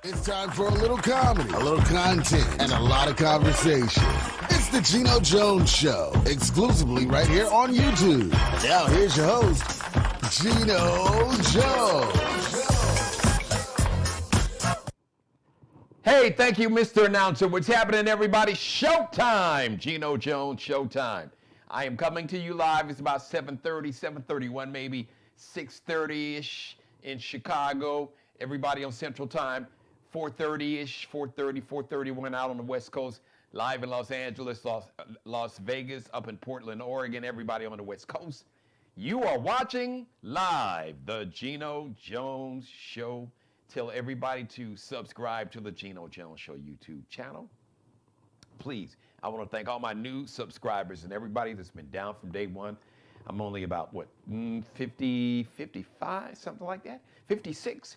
It's time for a little comedy, a little content, and a lot of conversation. It's the Geno Jones Show, exclusively right here on YouTube. Now here's your host, Geno Jones. Hey, thank you, Mr. Announcer. What's happening, everybody? Showtime! Geno Jones, showtime. I am coming to you live. It's about 7:30, 7:31, maybe 6:30-ish in Chicago. Everybody on Central Time, 4:30-ish, 4:30, 4:31 out on the West Coast. Live in Los Angeles, Las Vegas, up in Portland, Oregon. Everybody on the West Coast. You are watching live the Geno Jones Show. Tell everybody to subscribe to the Geno Jones Show YouTube channel. Please, I want to thank all my new subscribers and everybody that's been down from day one. I'm only about, 50, 55, something like that? 56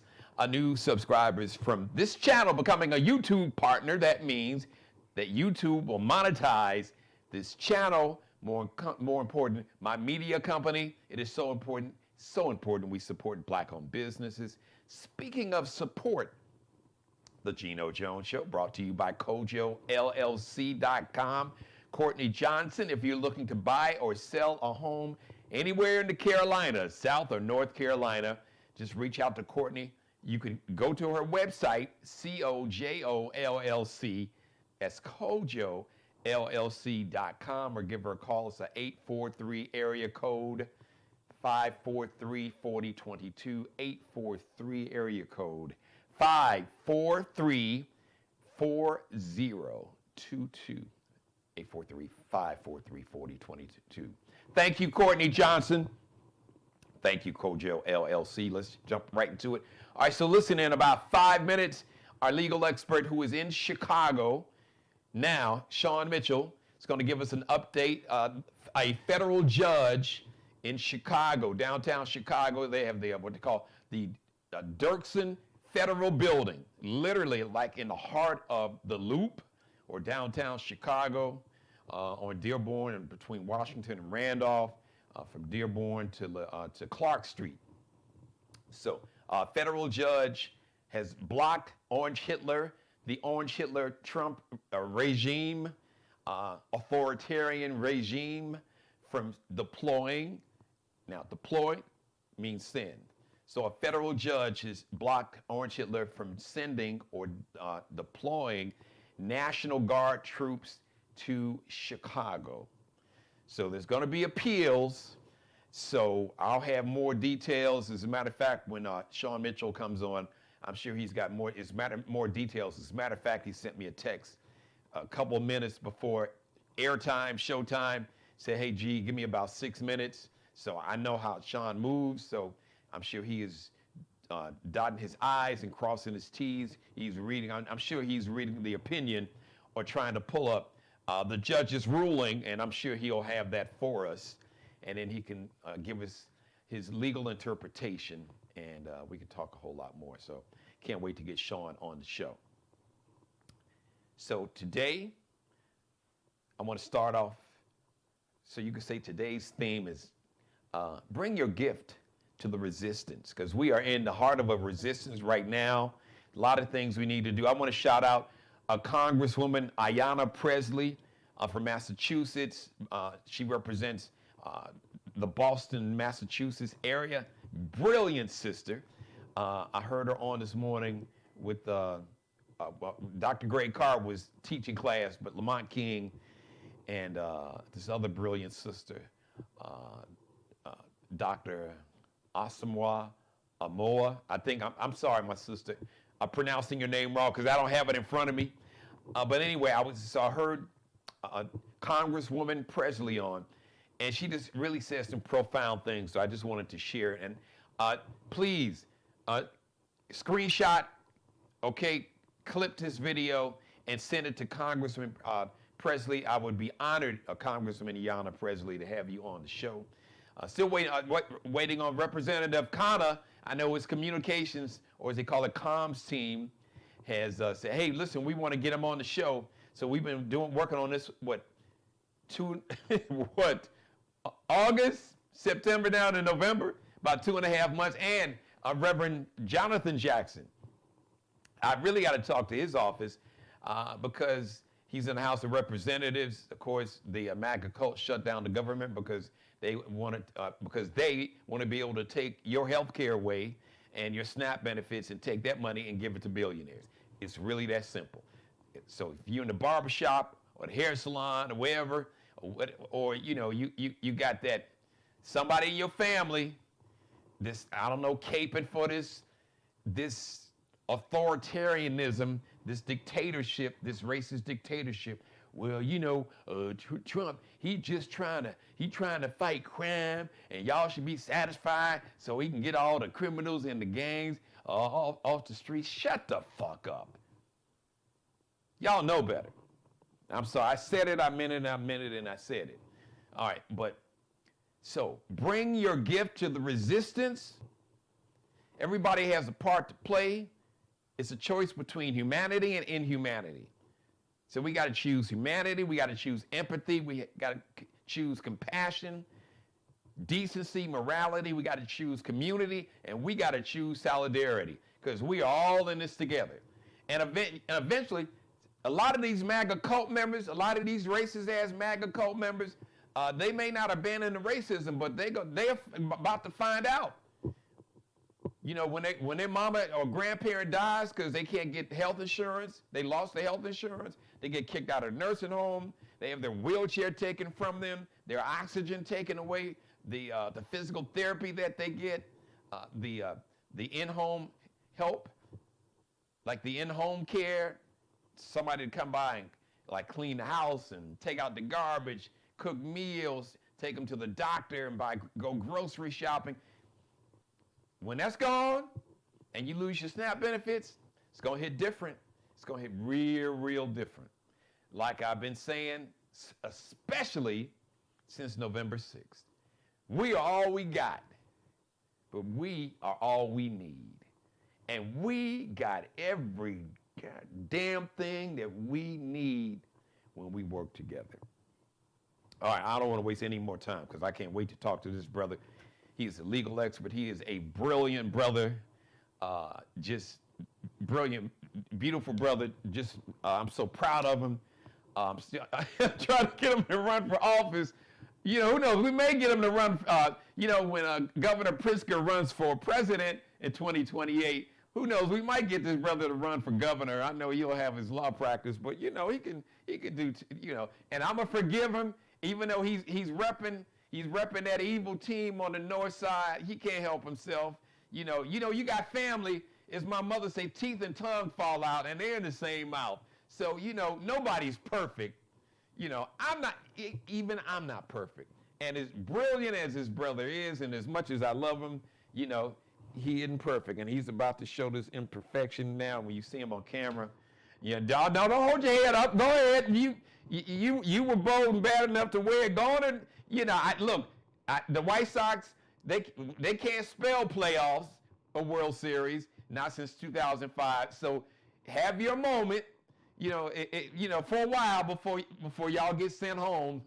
new subscribers from this channel becoming a YouTube partner. That means that YouTube will monetize this channel. More important, my media company. It is so important we support Black-owned businesses. Speaking of support, the Geno Jones Show brought to you by KojoLLC.com. Courtney Johnson, if you're looking to buy or sell a home anywhere in the Carolinas, South or North Carolina, just reach out to Courtney. You can go to her website, KojoLLC, that's KojoLLC.com, or give her a call. It's an 843 area code 543-4022, 843 area code 543-4022, 843-543-4022. Thank you, Courtney Johnson. Thank you, Kojo LLC. Let's jump right into it. All right, so listen, in about 5 minutes, our legal expert who is in Chicago now, Sean Mitchell, is going to give us an update. A federal judge in Chicago, downtown Chicago, they have the what they call the Dirksen Federal Building, literally like in the heart of the Loop or downtown Chicago, on Dearborn and between Washington and Randolph, from Dearborn to Clark Street. So, federal judge has blocked Orange Hitler, the Orange Hitler Trump regime, authoritarian regime, from deploying. Now, deploy means send. So a federal judge has blocked Orange Hitler from sending or deploying National Guard troops to Chicago. So there's going to be appeals. So I'll have more details. As a matter of fact, when Sean Mitchell comes on, I'm sure he's got more details. As a matter of fact, he sent me a text a couple of minutes before airtime, showtime, said, hey, G, give me about 6 minutes. So I know how Sean moves, so I'm sure he is dotting his I's and crossing his T's. He's reading, I'm sure he's reading the opinion or trying to pull up the judge's ruling, and I'm sure he'll have that for us. And then he can give us his legal interpretation, and we can talk a whole lot more. So can't wait to get Sean on the show. So today, I want to start off, so you can say today's theme is bring your gift to the resistance, because we are in the heart of a resistance right now. A lot of things we need to do. I want to shout out Congresswoman Ayanna Pressley from Massachusetts. She represents the Boston, Massachusetts area. Brilliant sister. I heard her on this morning with Dr. Greg Carr was teaching class, but Lamont King and this other brilliant sister, Dr. Asamoah Amoa. I think, I'm sorry, my sister, I'm pronouncing your name wrong because I don't have it in front of me. But anyway, I heard Congresswoman Presley on, and she just really said some profound things. So I just wanted to share. And please, screenshot, okay, clip this video and send it to Congressman Presley. I would be honored, Congresswoman Ayanna Pressley, to have you on the show. Still waiting on Representative Connor. I know his communications, or as they call it, comms team, has said, hey, listen, we want to get him on the show. So we've been working on this, August, September down to November, about 2.5 months. And Reverend Jonathan Jackson, I really got to talk to his office because he's in the House of Representatives. Of course, the MAGA cult shut down the government because they want to be able to take your health care away and your SNAP benefits and take that money and give it to billionaires. It's really that simple. So if you're in the barbershop or the hair salon or wherever, or you know, you got that somebody in your family, this, I don't know, caping for this authoritarianism, this dictatorship, this racist dictatorship. Well, you know, Trump, he trying to fight crime, and y'all should be satisfied so he can get all the criminals and the gangs off the streets. Shut the fuck up. Y'all know better. I'm sorry, I said it, I meant it, and I said it. All right, but so bring your gift to the resistance. Everybody has a part to play. It's a choice between humanity and inhumanity. So we got to choose humanity, we got to choose empathy, we got to choose compassion, decency, morality, we got to choose community, and we got to choose solidarity, because we are all in this together. And eventually, a lot of these MAGA cult members, a lot of these racist-ass MAGA cult members, they may not abandon the racism, but they're about to find out. You know, when their mama or grandparent dies because they can't get health insurance, they lost their health insurance, they get kicked out of the nursing home, they have their wheelchair taken from them, their oxygen taken away, the physical therapy that they get, the in-home help, like the in-home care, somebody to come by and like clean the house and take out the garbage, cook meals, take them to the doctor and go grocery shopping. When that's gone and you lose your SNAP benefits, it's going to hit different. It's going to hit real different. Like I've been saying, especially since November 6th. We are all we got, but we are all we need. And we got every goddamn thing that we need when we work together. All right, I don't want to waste any more time because I can't wait to talk to this brother. He's a legal expert. He is a brilliant brother, just brilliant, beautiful brother. Just, I'm so proud of him. I'm trying to get him to run for office. You know, who knows? We may get him to run, you know, when Governor Pritzker runs for president in 2028, who knows? We might get this brother to run for governor. I know he'll have his law practice, but, you know, he can do, you know, and I'm going to forgive him, even though he's repping that evil team on the north side. He can't help himself. You know, you got family, as my mother say, teeth and tongue fall out, and they're in the same mouth. So, you know, nobody's perfect. You know, I'm not perfect. And as brilliant as his brother is, and as much as I love him, you know, he isn't perfect. And he's about to show this imperfection now when you see him on camera. Yeah, no, don't hold your head up. Go ahead. You were bold and bad enough to wear it. Go on and, you know, the White Sox, they can't spell playoffs or World Series, not since 2005. So have your moment, you know, you know, for a while before y'all get sent home.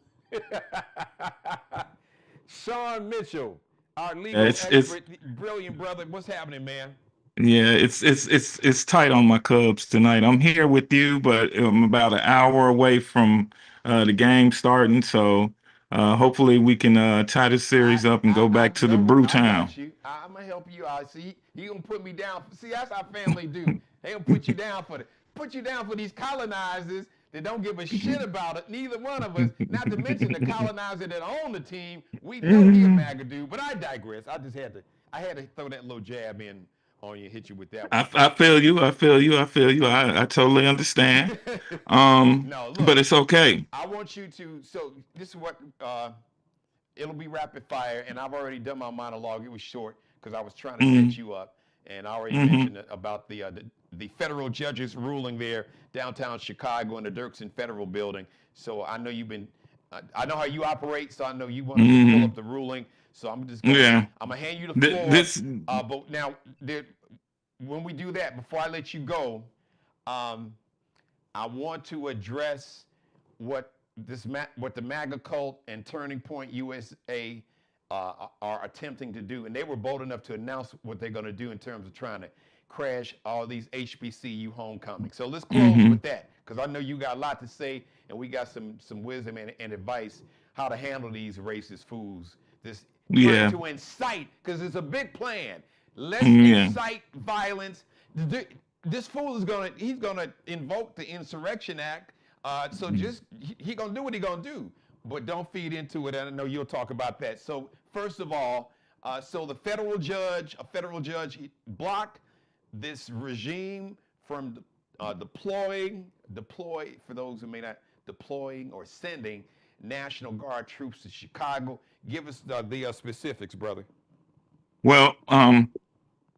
Sean Mitchell, our legal expert, brilliant brother. What's happening, man? Yeah, it's tight on my Cubs tonight. I'm here with you, but I'm about an hour away from the game starting. So hopefully we can tie this series up and go back to the brew town. I'm gonna help you out. See, he gonna put me down. See, that's how family do. They gonna put you down for these colonizers that don't give a shit about it. Neither one of us. Not to mention the colonizer that own the team. We know he a MAGA dude, but I digress. I had to throw that little jab in on you, hit you with that one. I feel you. I totally understand. No, look, but it's okay. I want you to. So this is what it'll be rapid fire, and I've already done my monologue. It was short because I was trying to set you up, and I already mentioned about the federal judges ruling there downtown Chicago in the Dirksen Federal Building. So I know you've been. I know how you operate, so I know you want to pull up the ruling. So I'm just gonna, I'm gonna hand you the floor. But now, when we do that, before I let you go, I want to address what the MAGA cult and Turning Point USA are attempting to do, and they were bold enough to announce what they're going to do in terms of trying to crash all these HBCU homecomings. So let's close Hmm. with that because I know you got a lot to say, and we got some wisdom and advice how to handle these racist fools. This trying Yeah. to incite because it's a big plan. Let's Yeah. incite violence. This fool is he's gonna invoke the Insurrection Act. So just he gonna do what he gonna do, but don't feed into it. And I know you'll talk about that. So first of all, so the a federal judge, blocked this regime from deploy for those who may not deploying or sending National Guard troops to Chicago. Give us the specifics, brother. Well,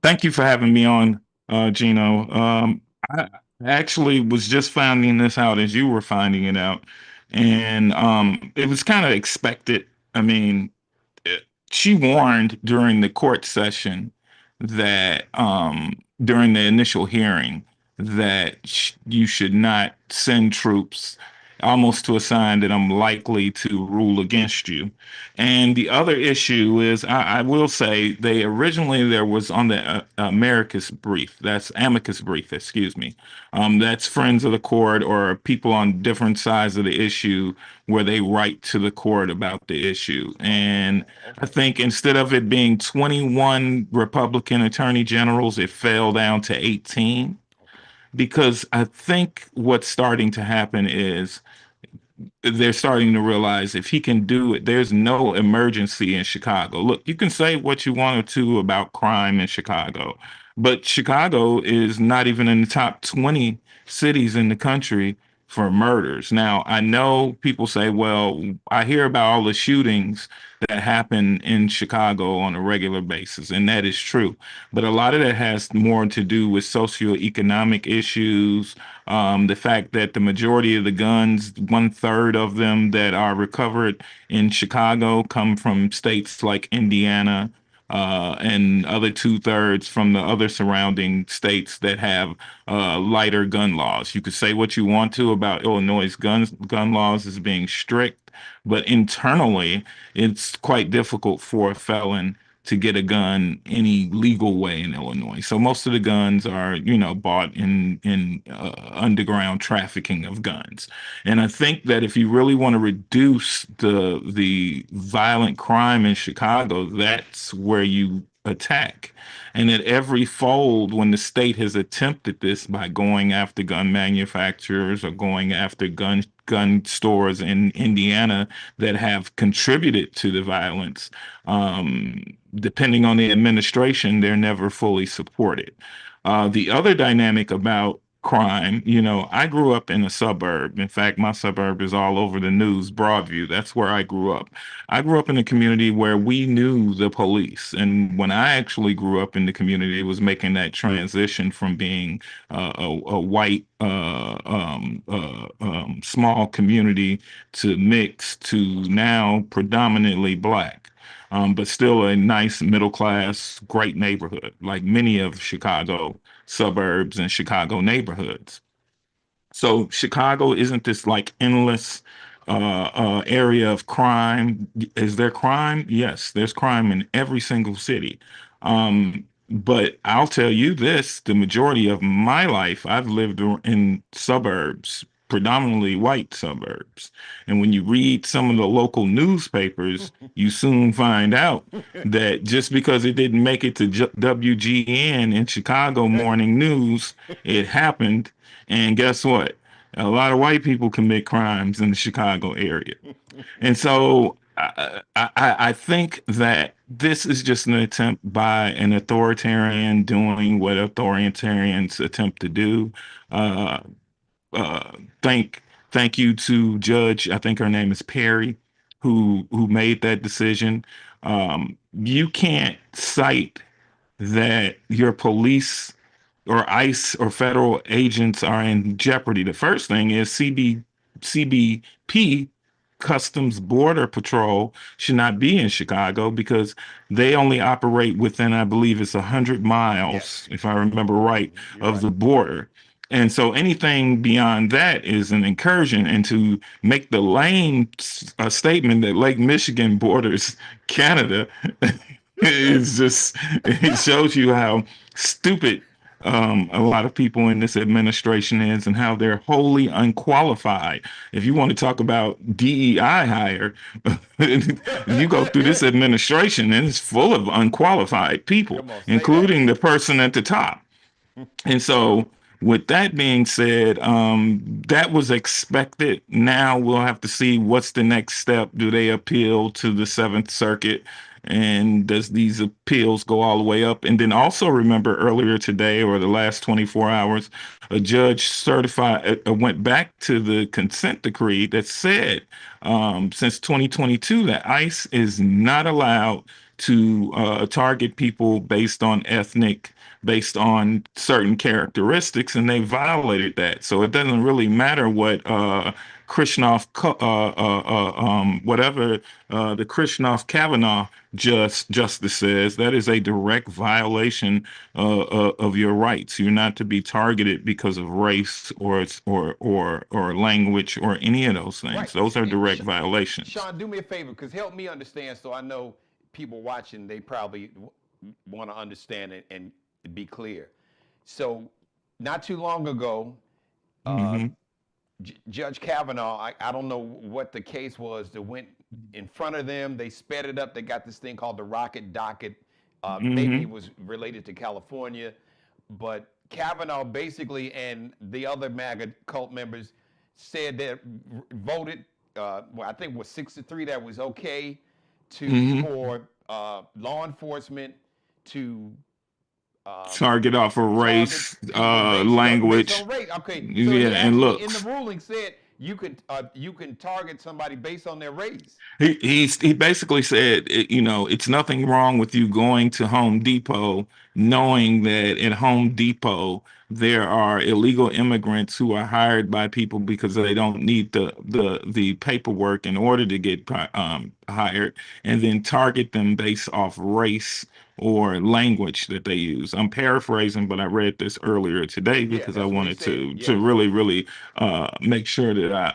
thank you for having me on, Gino. I actually was just finding this out as you were finding it out, and it was kind of expected. I mean, she warned during the court session that during the initial hearing that you should not send troops, almost to a sign that I'm likely to rule against you. And the other issue is, I will say, they originally there was on the amicus brief, excuse me. That's friends of the court or people on different sides of the issue where they write to the court about the issue. And Oh, I okay. think instead of it being 21 Republican attorney generals, it fell down to 18 Okay. because I think what's starting to happen is they're starting to realize if he can do it, there's no emergency in Chicago. Look, you can say what you want to about crime in Chicago, but Chicago is not even in the top 20 cities in the country for murders. Now, I know people say, well, I hear about all the shootings that happen in Chicago on a regular basis, and that is true. But a lot of that has more to do with socioeconomic issues, the fact that the majority of the guns, one third of them that are recovered in Chicago, come from states like Indiana, and other two-thirds from the other surrounding states that have lighter gun laws. You could say what you want to about Illinois' gun laws as being strict, but internally, it's quite difficult for a felon to get a gun any legal way in Illinois. So most of the guns are, bought in underground trafficking of guns. And I think that if you really want to reduce the violent crime in Chicago, that's where you attack. And at every fold, when the state has attempted this by going after gun manufacturers or going after gun stores in Indiana that have contributed to the violence, depending on the administration, they're never fully supported. The other dynamic about crime, I grew up in a suburb. In fact, my suburb is all over the news, Broadview. That's where I grew up. I grew up in a community where we knew the police. And when I actually grew up in the community, it was making that transition from being a white, small community to mixed to now predominantly black, but still a nice middle class, great neighborhood, like many of Chicago suburbs and Chicago neighborhoods. So Chicago isn't this like endless area of crime. Is there crime? Yes, there's crime in every single city. But I'll tell you this, the majority of my life, I've lived in suburbs, predominantly white suburbs. And when you read some of the local newspapers, you soon find out that just because it didn't make it to WGN in Chicago morning news, it happened. And guess what? A lot of white people commit crimes in the Chicago area. And so I think that this is just an attempt by an authoritarian doing what authoritarians attempt to do. Uh, uh, thank thank you to Judge, I think her name is Perry, who made that decision. You can't cite that your police or ICE or federal agents are in jeopardy. The first thing is CBP, Customs Border Patrol, should not be in Chicago because they only operate within, I believe it's 100 miles, Yes. if I remember right, You're of right. the border. And so anything beyond that is an incursion. And to make the lame statement that Lake Michigan borders Canada is just, it shows you how stupid a lot of people in this administration is and how they're wholly unqualified. If you want to talk about DEI hire, you go through this administration and it's full of unqualified people, Come on, say that. including the person at the top. And so, with that being said, that was expected. Now we'll have to see what's the next step. Do they appeal to the Seventh Circuit? And does these appeals go all the way up? And then also remember earlier today or the last 24 hours, a judge certified went back to the consent decree that said since 2022 that ICE is not allowed to target people based on certain characteristics, and they violated that. So it doesn't really matter what whatever the Krishnov Kavanaugh justice says. That is a direct violation of your rights. You're not to be targeted because of race or language or any of those things. Right. Those are direct violations. Sean, do me a favor, because help me understand, so I know people watching, they probably want to understand it and be clear. So, not too long ago, uh, Hmm. Judge Kavanaugh, I don't know what the case was that went in front of them. They sped it up. They got this thing called the Rocket Docket. Maybe it Hmm. was related to California, but Kavanaugh basically and the other MAGA cult members said that voted. Well, I think it was 6-3 that was okay to Hmm. for law enforcement to Target off of target race, people based language. on race. Okay, so Yeah, he and actually in the looks. ruling said you can target somebody based on their race. He basically said, it's nothing wrong with you going to Home Depot, knowing that at Home Depot there are illegal immigrants who are hired by people because they don't need the paperwork in order to get hired, and then target them based off race or language that they use. I'm paraphrasing, but I read this earlier today Yeah, because I that's what he wanted said. to Yes. really make sure that I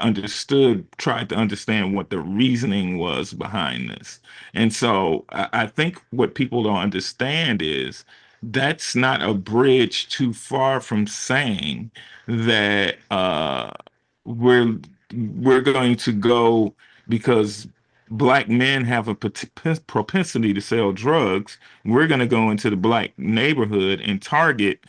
tried to understand what the reasoning was behind this. And so I think what people don't understand is that's not a bridge too far from saying that we're we're going to go because black men have a propensity to sell drugs. We're going to go into the black neighborhood and target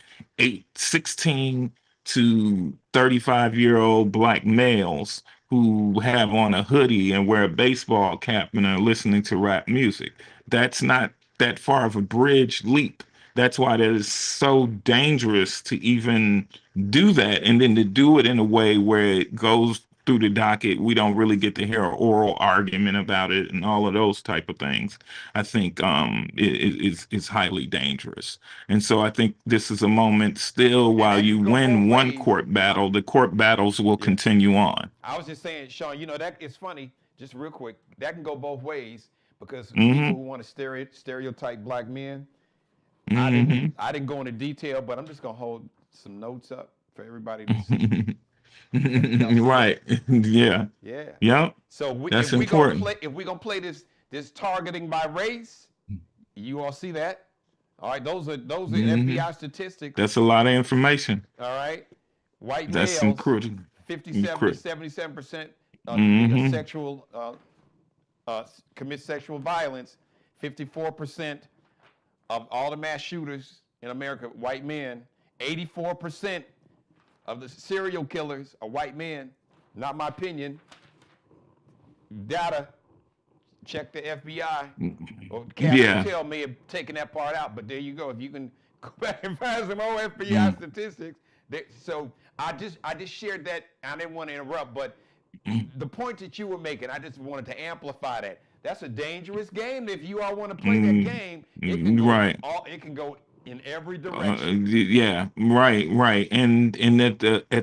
16 to 35-year-old black males who have on a hoodie and wear a baseball cap and are listening to rap music. That's not that far of a bridge leap. That's why it is so dangerous to even do that, and then to do it in a way where it goes through the docket. We don't really get to hear an oral argument about it and all of those type of things. I think is highly dangerous. And so I think this is a moment still, And while that you can go both win one ways. court battle, the court battles will Yeah. continue on. I was just saying, Sean, that it's funny, just real quick, that can go both ways because people Hmm. who want to stereotype black men, Hmm. I didn't go into detail, but I'm just gonna hold some notes up for everybody to see. Y'all see that? Right. Yeah. Yeah. Yep. So That's important. if we gonna play this targeting by race, you all see that? All right, those are Hmm. FBI statistics. That's a lot of information. All right, white That's males, incredible. 57 to 77% Hmm. sexual commit sexual violence. 54% of all the mass shooters in America, white men. 84% of the serial killers are white men. Not my opinion. Data. Check the FBI. Or Cap Yeah. Patel may have taken that part out, but there you go. If you can go back and find some more FBI statistics. So I just shared that. I didn't want to interrupt, but the point that you were making, I just wanted to amplify that. That's a dangerous game. If you all want to play that game, Right. it can go in every direction. Yeah, right, right. And at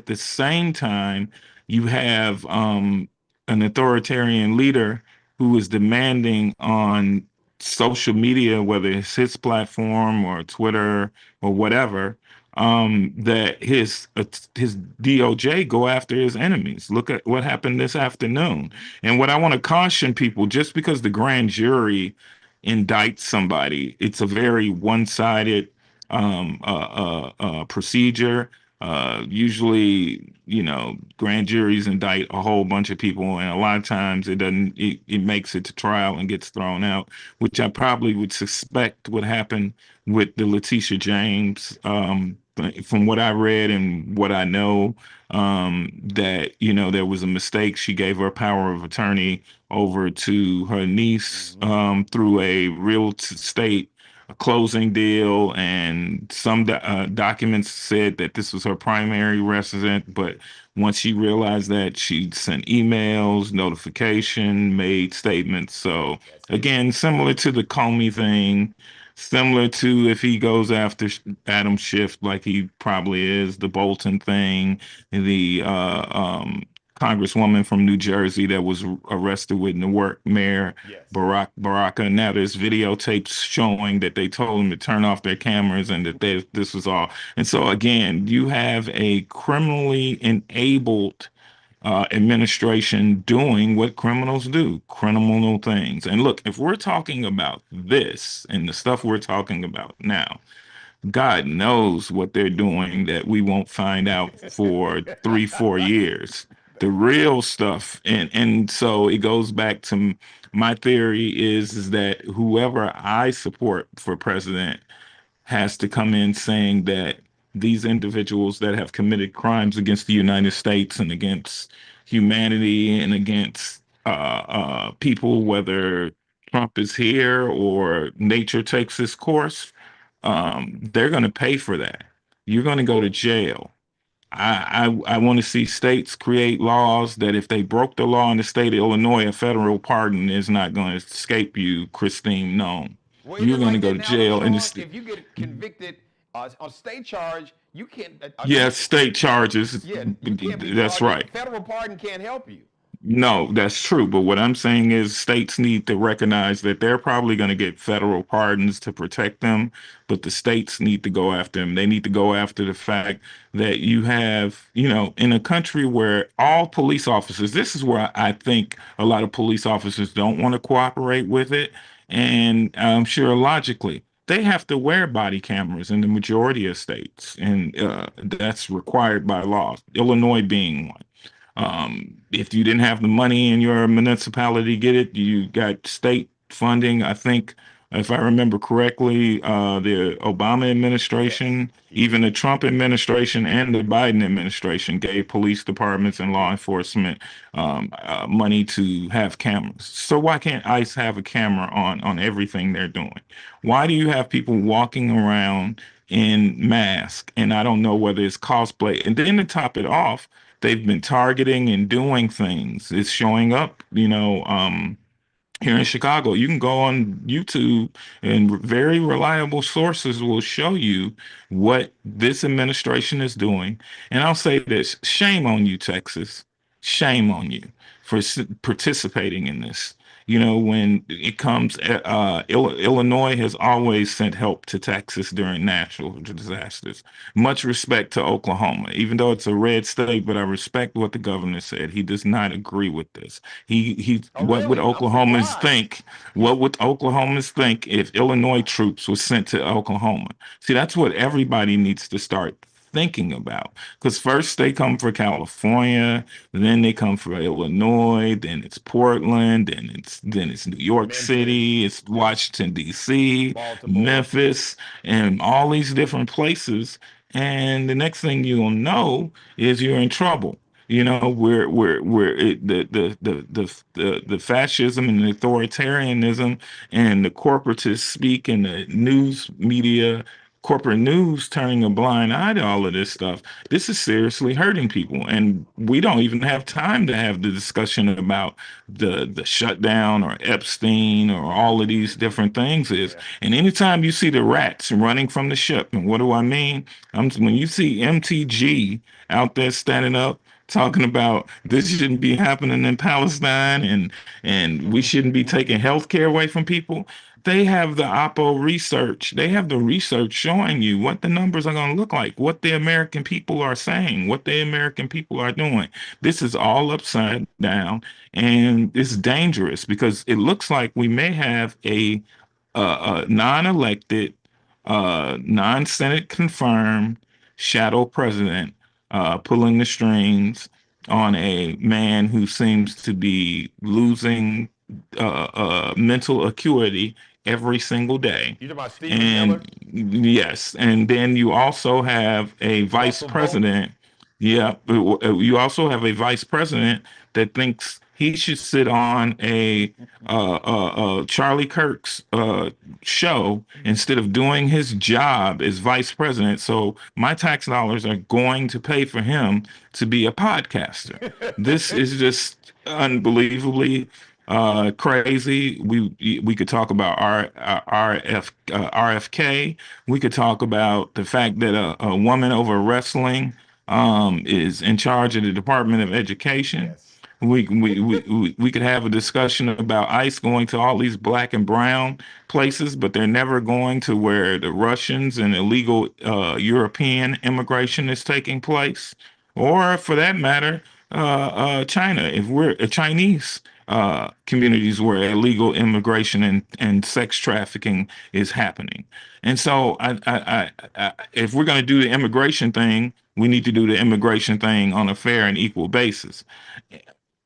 the same time, you have an authoritarian leader who is demanding on social media, whether it's his platform or Twitter or whatever, that his DOJ go after his enemies. Look at what happened this afternoon. And what I want to caution people, just because the grand jury indicts somebody, it's a very one-sided procedure. Usually, grand juries indict a whole bunch of people, and a lot of times it doesn't. It makes it to trial and gets thrown out, which I probably would suspect would happen with the Letitia James. From what I read and what I know, that there was a mistake. She gave her power of attorney over to her niece Hmm. through a real estate closing deal, and some documents said that this was her primary resident. But once she realized that, she sent emails, notification, made statements. So That's it. again, similar to the Comey thing, similar to if he goes after Adam Schiff like he probably is, the Bolton thing, the congresswoman from New Jersey that was arrested with Newark Mayor Yes. Barack Baraka. Now there's videotapes showing that they told them to turn off their cameras and that this was all. And so again, you have a criminally enabled administration doing what criminals do, criminal things. And look, if we're talking about this and the stuff we're talking about now, God knows what they're doing that we won't find out for 3, 4 years. The That's right. real stuff, and so it goes back to my theory is that whoever I support for president has to come in saying that these individuals that have committed crimes against the United States and against humanity and against people, whether Trump is here or nature takes its course, they're going to pay for that. You're going to go to Woo. jail. I want to see states create laws that if they broke the law in the state of Illinois, a federal pardon is not going to escape you, Christine Nome. Well, isn't You're it going to like go that to now, though, jail. And Sean? it's, If you get convicted on state charge, you can't. yeah, state charges. Yeah, you can't be That's pardoned. right. Federal pardon can't help you. No, that's true. But what I'm saying is states need to recognize that they're probably going to get federal pardons to protect them, but the states need to go after them. They need to go after the fact that you have, in a country where all police officers, this is where I think a lot of police officers don't want to cooperate with it. And I'm sure logically, they have to wear body cameras in the majority of states, and that's required by law, Illinois being one. If you didn't have the money in your municipality, get it. You got state funding. I think, if I remember correctly, the Obama Yes. administration, Yes. even the Trump administration and the Biden administration gave police departments and law Yes. enforcement money to have cameras. So why can't ICE have a camera on everything they're doing? Why do you have people walking around in masks? And I don't know whether it's cosplay. And then to top it off, they've been targeting and doing things. It's showing up, here in Chicago. You can go on YouTube and very reliable sources will show you what this administration is doing. And I'll say this, shame on you, Texas. Shame on you for participating in this. When it comes, Illinois has always sent help to Texas during natural disasters. Much respect to Oklahoma, even though it's a red state, but I respect what the governor said. He does not agree with this. Oh, What would really? I'm Oklahomans surprised. think? What would Oklahomans think if Illinois troops were sent to Oklahoma? See, that's what everybody needs to start thinking about. Because first they come for California, then they come for Illinois, then it's Portland, then it's New York Memphis. City, it's Washington, D.C., Baltimore. Memphis, and all these different places. And the next thing you'll know is you're in trouble. Where the fascism and the authoritarianism and the corporatist speak and the news media, corporate news turning a blind eye to all of this stuff. This is seriously hurting people, and we don't even have time to have the discussion about the shutdown or Epstein or all of these different things. Is Yeah. and anytime you see the rats running from the ship, and what do I mean? When you see MTG out there standing up talking about this shouldn't be happening in Palestine, and we shouldn't be taking health care away from people. They have the Oppo research. They have the research showing you what the numbers are going to look like, what the American people are saying, what the American people are doing. This is all upside down, and it's dangerous because it looks like we may have a non-elected non-Senate confirmed shadow president pulling the strings on a man who seems to be losing mental acuity every single day. You talking about Stephen Miller? And yes, and then you also have a vice Russell Bolton? president. Yeah, you also have a vice president that thinks he should sit on a Charlie Kirk's show instead of doing his job as vice president. So my tax dollars are going to pay for him to be a podcaster. This is just unbelievably crazy. We could talk about RFK. We could talk about the fact that a woman over wrestling is in charge of the Department of Education. Yes. We could have a discussion about ICE going to all these black and brown places, but they're never going to where the Russians and illegal European immigration is taking place, or for that matter, China. If we're Chinese communities where illegal immigration and sex trafficking is happening, and so if we're going to do the immigration thing, we need to do the immigration thing on a fair and equal basis.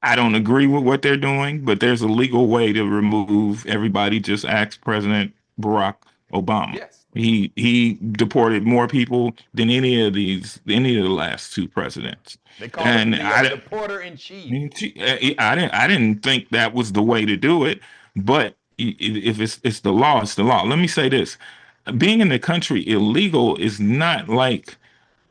I don't agree with what they're doing, but there's a legal way to remove everybody. Just ask President Barack Obama. Yes. He deported more people than any of the last two presidents. They call him And the deporter in chief. I didn't think that was the way to do it, but if it's the law, it's the law. Let me say this: being in the country illegal is not like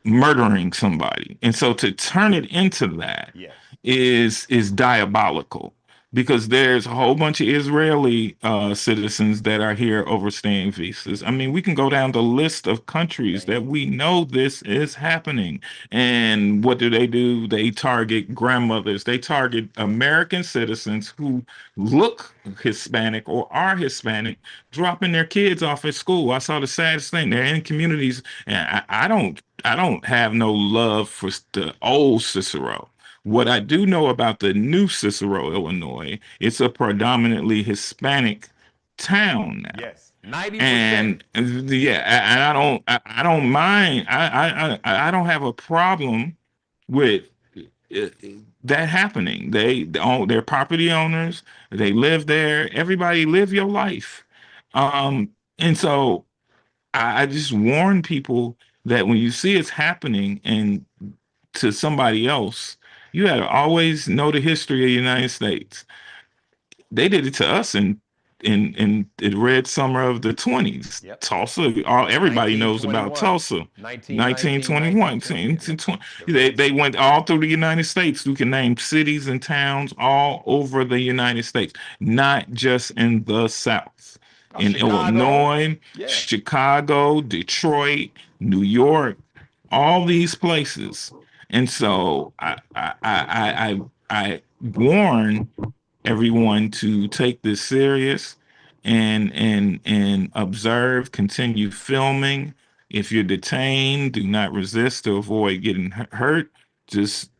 murdering somebody. And so to turn it into that Yes. is diabolical because there's a whole bunch of Israeli citizens that are here overstaying visas. I mean, we can go down the list of countries that we know this is happening. And what do? They target grandmothers. They target American citizens who look Hispanic or are Hispanic, dropping their kids off at school. I saw the saddest thing. They're in communities, and I don't have no love for the old Cicero. What I do know about the new Cicero, Illinois, it's a predominantly Hispanic town now. Yes. 90%. And yeah, and I don't mind. I don't have a problem with uh, that happening. They're property owners. They live there. Everybody live your life. And so I just warn people that when you see it's happening and to somebody else, you got to always know the history of the United States. They did it to us in the red summer of the 20s. Yep. Tulsa, everybody knows about 1921. Tulsa. 1921. 1920. They went all through the United States. You can name cities and towns all over the United States, not just in the South. In Chicago. Illinois, Yeah. Chicago, Detroit, New York, all these places. And so I warn everyone to take this serious and observe, continue filming. If you're detained, do not resist to avoid getting hurt. Just,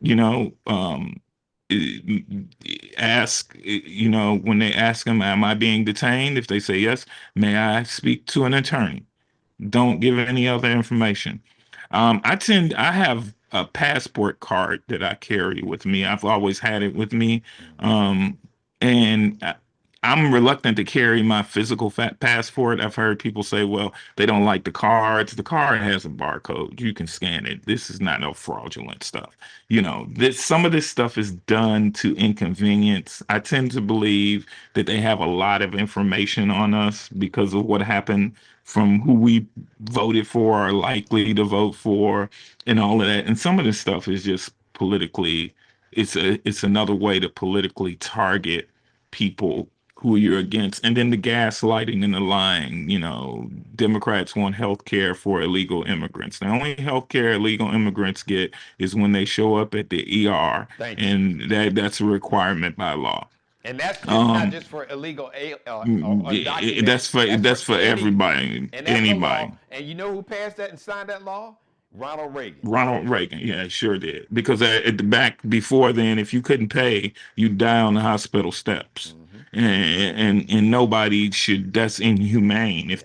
ask, when they ask them, am I being detained? If they say yes, may I speak to an attorney? Don't give any other information. I have a passport card that I carry with me. I've always had it with me. And I'm reluctant to carry my physical passport. I've heard people say, well, they don't like the cards. The card has a barcode. You can scan it. This is not no fraudulent stuff. Some of this stuff is done to inconvenience. I tend to believe that they have a lot of information on us because of what happened from who we voted for or likely to vote for and all of that. And some of this stuff is just politically, it's another way to politically target people who you're against. And then the gaslighting and the lying, Democrats want health care for illegal immigrants. The only health care illegal immigrants get is when they show up at the ER. Thank you. And that's a requirement by law. And that's not just for illegal undocumented. That's for everybody, And that's the anybody. law. And you know who passed that and signed that law? Ronald Reagan. Ronald Reagan, yeah, it sure did. Because at the back before then, if you couldn't pay, you die on the hospital steps, Mm-hmm. and nobody should. That's inhumane. Yeah.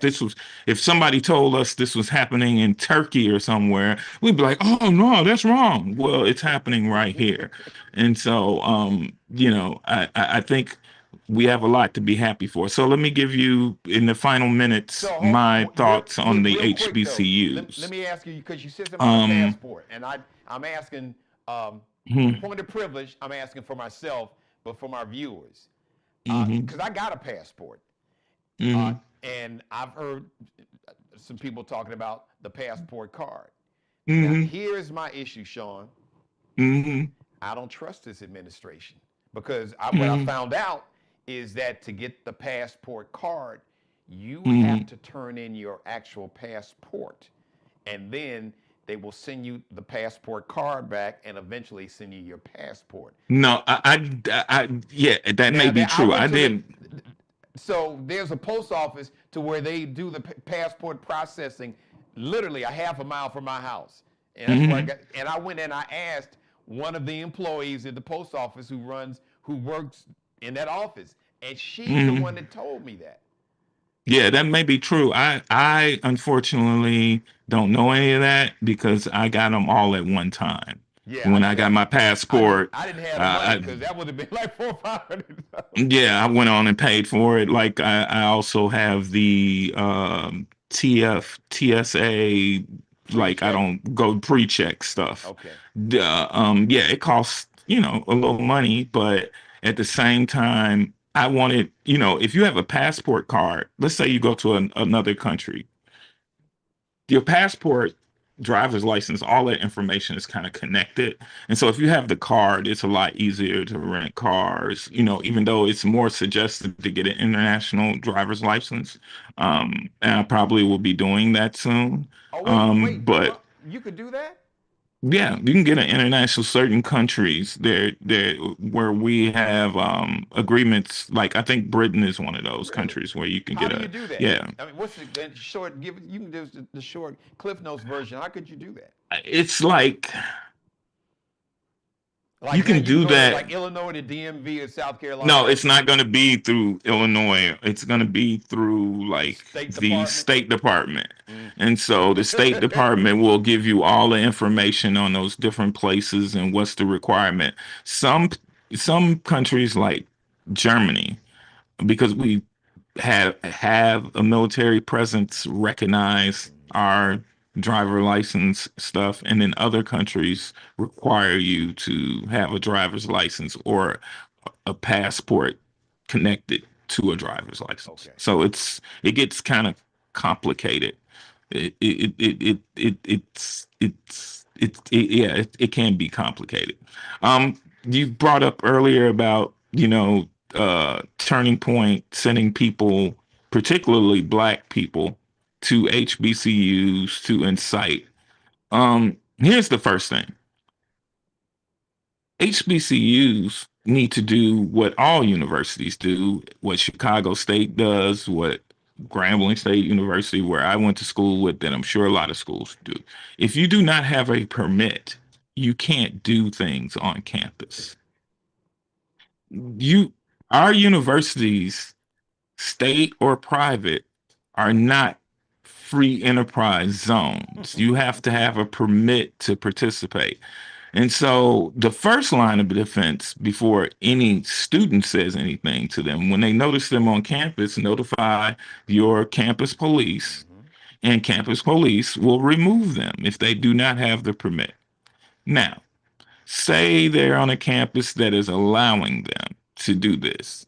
If somebody told us this was happening in Turkey or somewhere, we'd be like, oh no, that's wrong. Well, it's happening right here, and so I think we have a lot to be happy for. So let me give you in the final minutes So my thoughts on the real quick though, let HBCUs. me ask you because you said something about a Um, passport, and I'm asking from the mhm, point of privilege. I'm asking for myself, but for my viewers, mhm, because I got a passport, uh, mhm, and I've heard some people talking about the passport card. Now, mhm, here's my issue, Sean. mhm, I don't trust this administration because what I mhm, found out is that to get the passport card, you have mhm. to turn in your actual passport, and then they will send you the passport card back and eventually send you your passport. No, yeah, that may Now, be I true. went I to the did. so there's a post office to where they do the passport processing literally a half a mile from my house, and that's where I Mhm, got. And I went and I asked one of the employees at the post office who works in that office, and she's the one mhm. that told me that. Yeah, that may be true. I unfortunately don't know any of that because I got them all at one time. Yeah, When I got my passport, I didn't have the money uh, because that would have been like 400 or 500. yeah, I went on and paid for it. Like I also have the TSA. Like I Pre-check. don't go pre-check stuff. Okay. Yeah, it costs a little money, but at the same time, I wanted if you have a passport card, let's say you go to another country, your passport, driver's license, all that information is kind of connected. And so if you have the card, it's a lot easier to rent cars, even though it's more suggested to get an international driver's license. And I probably will be doing that soon. Oh wait, But what? You could do that? yeah, you can get an international certain countries there where we have agreements. Like I think Britain is one of those Really? countries where you can How get do you a do that? yeah. I mean, what's the short? Give you can do the short Cliff Notes version. How could you do that? It's like you Like now, can you can do go to that. like Illinois, to DMV, or South No, Carolina, it's not going to be through Illinois. It's going to be through like State the Department. State Department. Mm. And so the State Department will give you all the information on those different places and what's the requirement. Some some countries like Germany, because we have a military presence, recognize our driver license stuff, and then other countries require you to have a driver's license or a passport connected to a driver's license. Okay. So it gets kind of complicated. Yeah, it can be complicated. You brought up earlier about turning point, sending people, particularly black people, to HBCUs to incite. Here's the first thing: HBCUs need to do what all universities do, what Chicago State does, what Grambling State University, where I went to school with, that I'm sure a lot of schools do. If you do not have a permit, you can't do things on campus. You, our universities, state or private, are not free enterprise zones. You have to have a permit to participate. And so the first line of defense before any student says anything to them, when they notice them on campus, notify your campus police, Hmm. and campus police will remove them if they do not have the permit. Now, say they're on a campus that is allowing them to do this.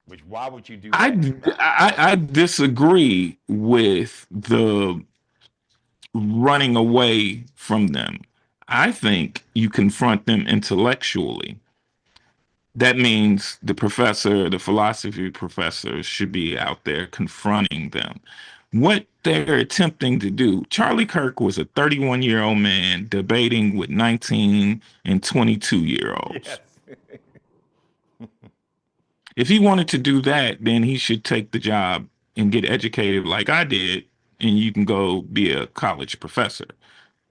Which why would you do I, that? I disagree with the running away from them. I think you confront them intellectually. That means the professor, the philosophy professor, should be out there confronting them. What they're attempting to do, Charlie Kirk was a 31-year-old man debating with 19 and 22-year-olds. Yes. If he wanted to do that, then he should take the job and get educated like I did, and you can go be a college professor.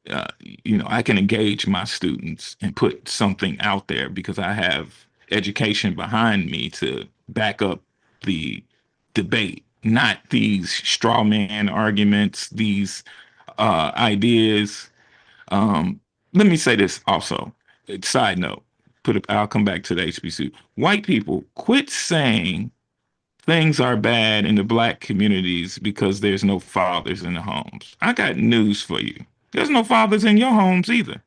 I can engage my students and put something out there because I have education behind me to back up the debate, not these straw man arguments, these ideas. Let me say this also. Side note, I'll come back to the HBCU. White people, quit saying things are bad in the black communities because there's no fathers in the homes. I got news for you. There's no fathers in your homes either.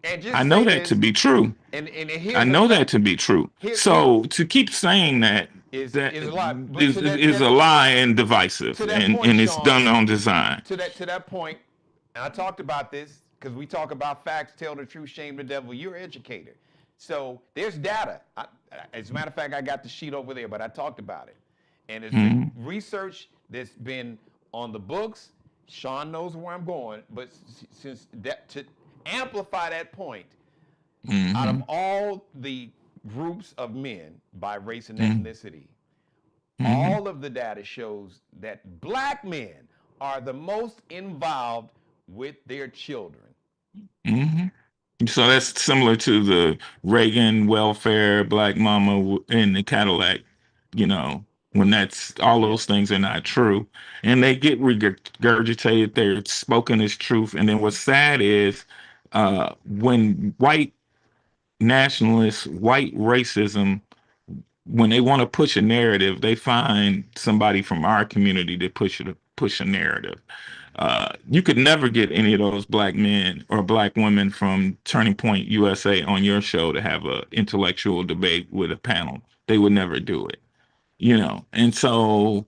And I just know say that to this, be true. and I here's a know that fact. to be true. Here So to keep saying that that is a lot. But is a lie and divisive, to that and point, it's Sean, done on design. to that point, and I talked about this because we talk about facts, tell the truth, shame the devil. You're an educator, so there's data. As a matter of fact, I got the sheet over there, but I talked about it, and it's been research that's been on the books. Sean knows where I'm going, but since that to amplify that point, out of all the groups of men by race and ethnicity, all of the data shows that black men are the most involved with their children. So that's similar to the Reagan welfare, black mama in the Cadillac, you know, when that's all Yeah. those things are not true. And they get regurgitated, they're spoken as truth. And then what's sad is when white nationalists, white racism, when they want to push a narrative, they find somebody from our community to push a narrative. You could never get any of those black men or black women from Turning Point USA on your show to have a intellectual debate with a panel. They would never do it, And so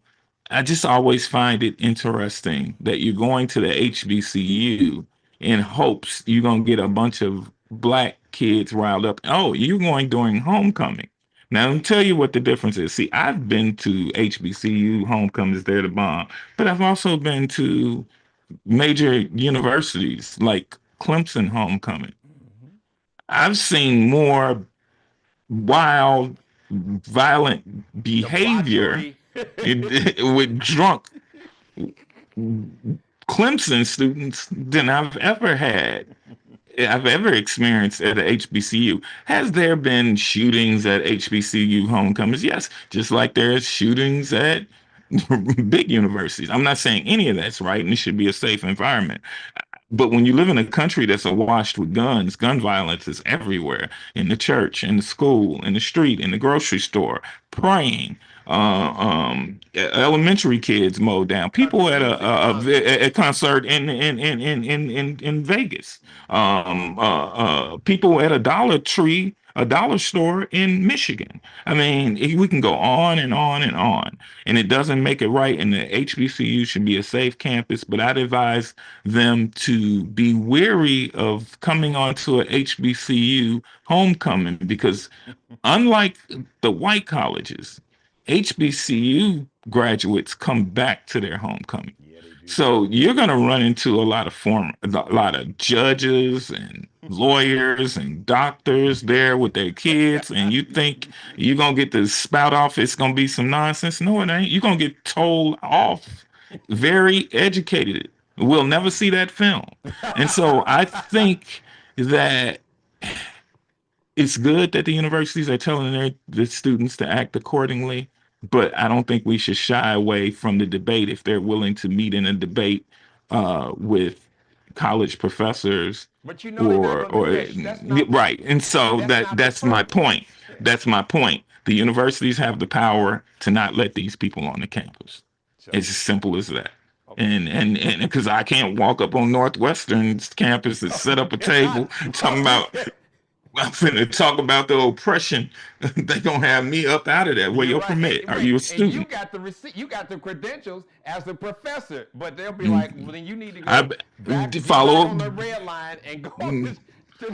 I just always find it interesting that you're going to the HBCU in hopes you're going to get a bunch of black kids riled up. Oh, you're going during homecoming. Now, let me tell you what the difference is. See, I've been to HBCU homecomings, they're the bomb, but I've also been to major universities like Clemson homecoming. I've seen more wild, violent behavior Debauchery. with drunk Clemson students than I've ever experienced at a HBCU. Has there been shootings at HBCU homecomings? Yes, just like there's shootings at big universities. I'm not saying any of that's right and it should be a safe environment. But when you live in a country that's awash with guns, gun violence is everywhere, in the church, in the school, in the street, in the grocery store, praying. Elementary kids mowed down. People Country at music concert. a concert in Vegas. People at a Dollar Tree, a dollar store in Michigan. I mean, we can go on and on and on, and it doesn't make it right. And the HBCU should be a safe campus, but I'd advise them to be wary of coming onto a HBCU homecoming because, unlike the white colleges, HBCU graduates come back to their homecoming. Yeah, they do. So you're going to run into a lot of judges and lawyers and doctors there with their kids, and you think you're going to get to spout off, it's going to be some nonsense. No, it ain't. You're going to get told off. Very educated. We'll never see that film. And so I think that it's good that the universities are telling the students to act accordingly, but I don't think we should shy away from the debate if they're willing to meet in a debate with college professors But you know they're not or going to do that. That's not right. And so that's not the that's my purpose. point. That's my point. The universities have the power to not let these people on the campus. So, It's as simple as that. okay. And because I can't walk up on Northwestern's campus and set up a table talking about I'm finna talk about the oppression. They gonna have me up out of there. Where You're your right. permit? Are Wait, you a and you student? got the receipt. You got the credentials as the professor, but they'll be like, "Well, then you need to I go back, get follow back on the red line and go to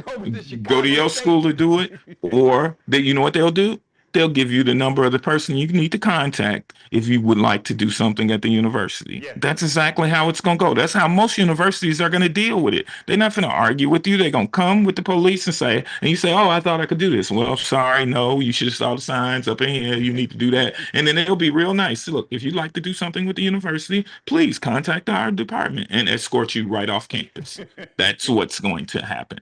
go to Chicago your State." school to do it, or you know what they'll do? they'll give you the number of the person you need to contact if you would like to do something at the university. Yeah. That's exactly how it's going to go. That's how most universities are going to deal with it. They're not going to argue with you. They're going to come with the police and say, and you say, oh, I thought I could do this. Well, sorry, no, you should have saw the signs up in here. You need to do that. And then they'll be real nice. Look, if you'd like to do something with the university, please contact our department and escort you right off campus. That's what's going to happen.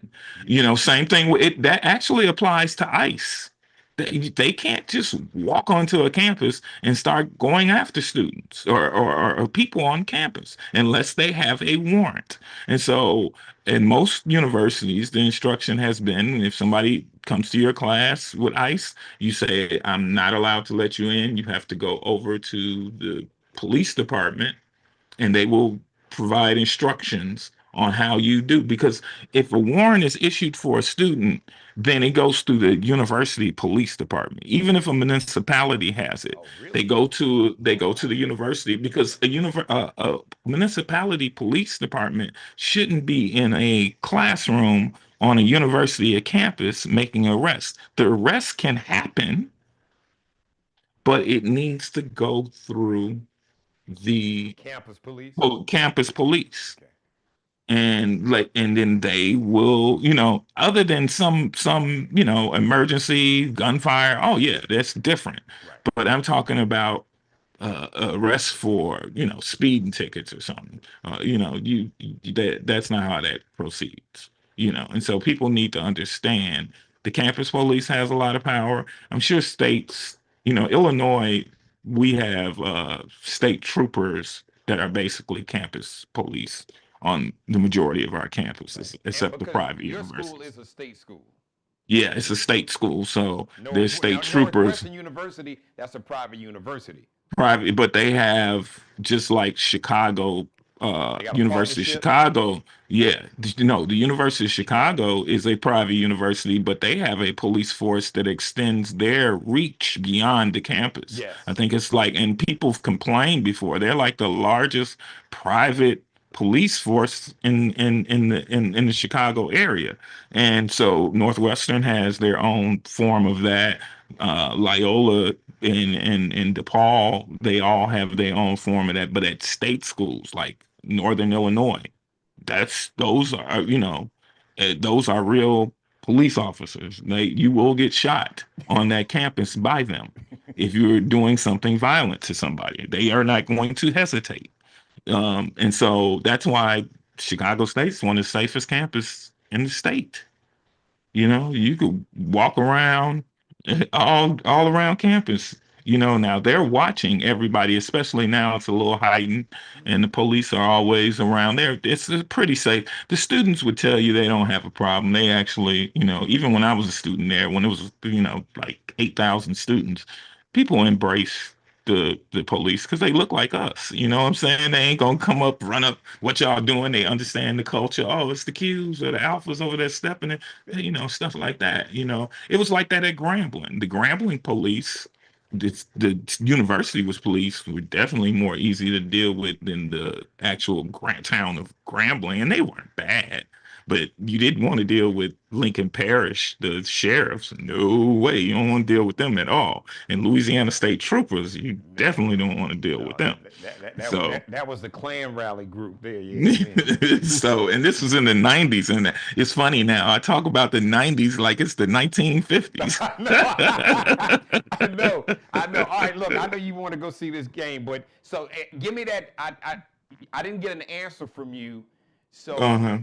Same thing with it. That actually applies to ICE. They can't just walk onto a campus and start going after students or people on campus unless they have a warrant. And so, in most universities, the instruction has been if somebody comes to your class with ICE, you say, I'm not allowed to let you in. You have to go over to the police department and they will provide instructions on how you do. Because if a warrant is issued for a student, then it goes through the university police department. Even if a municipality has it, Oh, they really? go to the university because a municipality police department shouldn't be in a classroom on a university campus making arrests. The arrest can happen, but it needs to go through the Campus police? campus police. Okay. And then they will, other than some emergency gunfire. Oh yeah, that's different. Right. But I'm talking about arrests for speeding tickets or something. That's not how that proceeds. And so people need to understand the campus police has a lot of power. I'm sure states, Illinois, we have state troopers that are basically campus police on the majority of our Right. campuses, And except the because private your school universities. is a state school. Yeah, it's a state school, so there's Now state troopers. Northwestern University, that's a private university. Private, but they have just like Chicago, They got a University of partnership. Chicago. Yeah, the University of Chicago is a private university, but they have a police force that extends their reach beyond the campus. I Yes. think it's like, and people have complained before. They're like the largest private police force in the Chicago area, and so Northwestern has their own form of that. Loyola and DePaul, they all have their own form of that. But at state schools like Northern Illinois, those are those are real police officers. You will get shot on that campus by them if you're doing something violent to somebody. They are not going to hesitate. And so that's why Chicago State's one of the safest campus in the state. You could walk around all around campus. Now they're watching everybody, especially now it's a little heightened and the police are always around there. It's pretty safe. The students would tell you they don't have a problem. They actually, even when I was a student there, when it was, like 8,000 students, people embrace the police because they look like us. You know what I'm saying? They ain't gonna come up, run up what y'all doing. They understand the culture. Oh, it's the Qs or the Alphas over there stepping in, stuff like that. It was like that at Grambling. The Grambling police, the university was police were definitely more easy to deal with than the actual town of Grambling, and they weren't bad. But you didn't want to deal with Lincoln Parish, the sheriffs. No way. You don't want to deal with them at all. And Louisiana State Troopers, you definitely don't want to deal with No, them. that, So, that was the Klan rally group there. Yeah, man. and this was in the 90s. And it's funny now. I talk about the 90s like it's the 1950s. I know. I know. I know. All right, look, I know you want to go see this game, but so give me that. I didn't get an answer from you. So Uh-huh.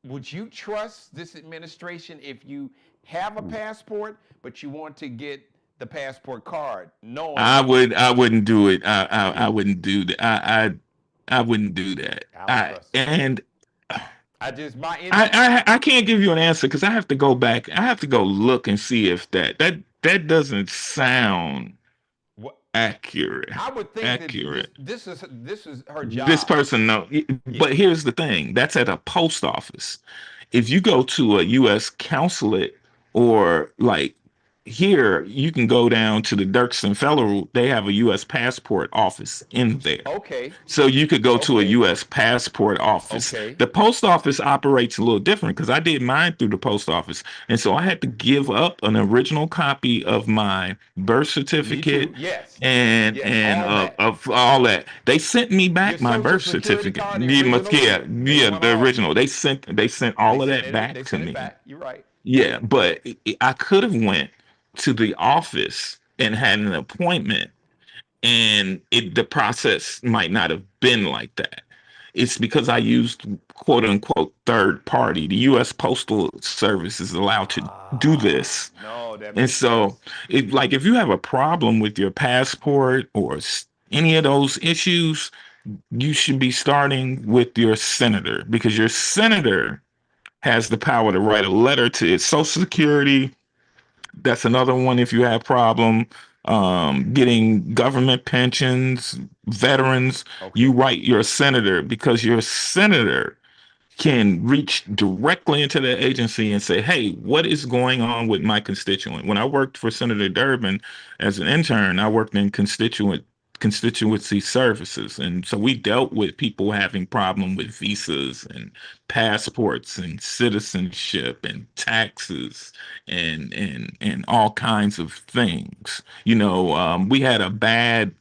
would you trust this administration if you have a passport, but you want to get the passport card, knowing I wouldn't do it. I wouldn't do that. I wouldn't do that. I don't trust it. And I just my I can't give you an answer because I have to go back. I have to go look and see if that doesn't sound what accurate. I would think that Accurate. this is her This job. person, no. Yeah. But here's the thing. That's at a post office. If you go to a U.S. consulate or like here you can go down to the Dirksen Federal. They have a U.S. passport office in there. Okay. So you could go to a Okay. U.S. passport office. Okay. The post office operates a little different because I did mine through the post office, and so I had to give up an original copy of my birth Me certificate too. Yes. Yes. and All that. of all that. They sent me Your back my social birth security certificate. card, the You must, original. They yeah, want the all. original. They sent They all of sent that it. back They to sent it me. back. You're right. Yeah, but I could have went to the office and had an appointment, and the process might not have been like that. It's because I used quote unquote third party. The U.S. Postal Service is allowed to do Ah, this, no, that and makes so sense. like if you have a problem with your passport or any of those issues, you should be starting with your senator because your senator has the power to write a letter to its Social Security. That's another one if you have problem getting government pensions, veterans, you Okay. write your senator because your senator can reach directly into the agency and say, hey, what is going on with my constituent? When I worked for Senator Durbin as an intern, I worked in constituency services. And so we dealt with people having problem with visas and passports and citizenship and taxes and all kinds of things. We had a bad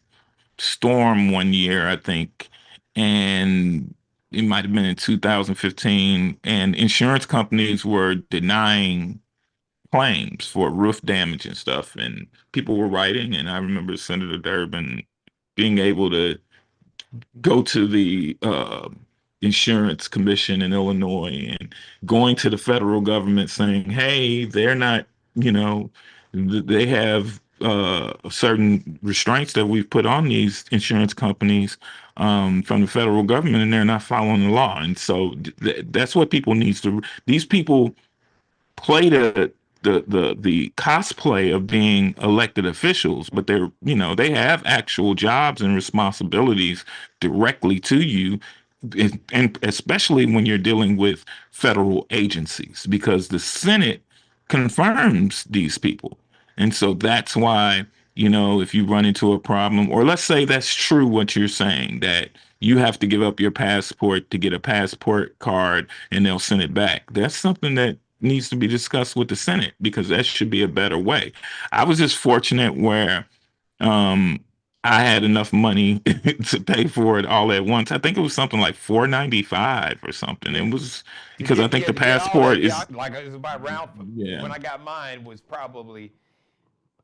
storm one year, I think, and it might have been in 2015, and insurance companies were denying claims for roof damage and stuff, and people were writing, and I remember Senator Durbin being able to go to the insurance commission in Illinois and going to the federal government saying, hey, they're not, you know, they have certain restraints that we've put on these insurance companies from the federal government, and they're not following the law. And so that's what people needs to. These people play the cosplay of being elected officials, but they have actual jobs and responsibilities directly to you, and especially when you're dealing with federal agencies, because the Senate confirms these people. And so that's why, if you run into a problem, or let's say that's true what you're saying, that you have to give up your passport to get a passport card and they'll send it back. That's something that needs to be discussed with the Senate because that should be a better way. I was just fortunate where um I had enough money to pay for it all at once. I think it was something like 495 or something. Yeah. It was because I think Yeah, the to get all passport that. Yeah, is like it was about round. yeah. When I got mine was probably,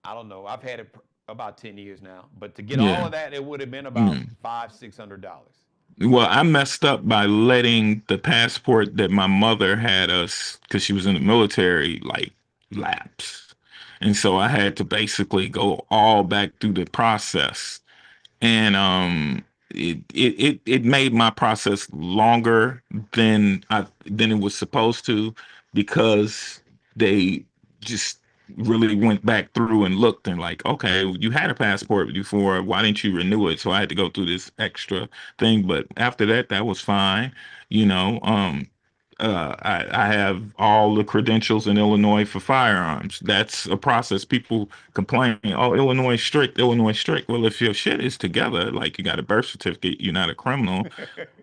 I don't know. I've had it about 10 years now, but to get all Yeah. of that, it would have been about Mm. $500-$600. Well, I messed up by letting the passport that my mother had us because she was in the military like lapse. And so I had to basically go all back through the process, and it made my process longer than it was supposed to, because they just really went back through and looked and like, okay, you had a passport before, why didn't you renew it? So I had to go through this extra thing, but after that, that was fine. you know um I have all the credentials in Illinois for firearms. That's a process. People complain, oh, Illinois strict, Illinois strict. Well, if your shit is together, like you got a birth certificate, you're not a criminal.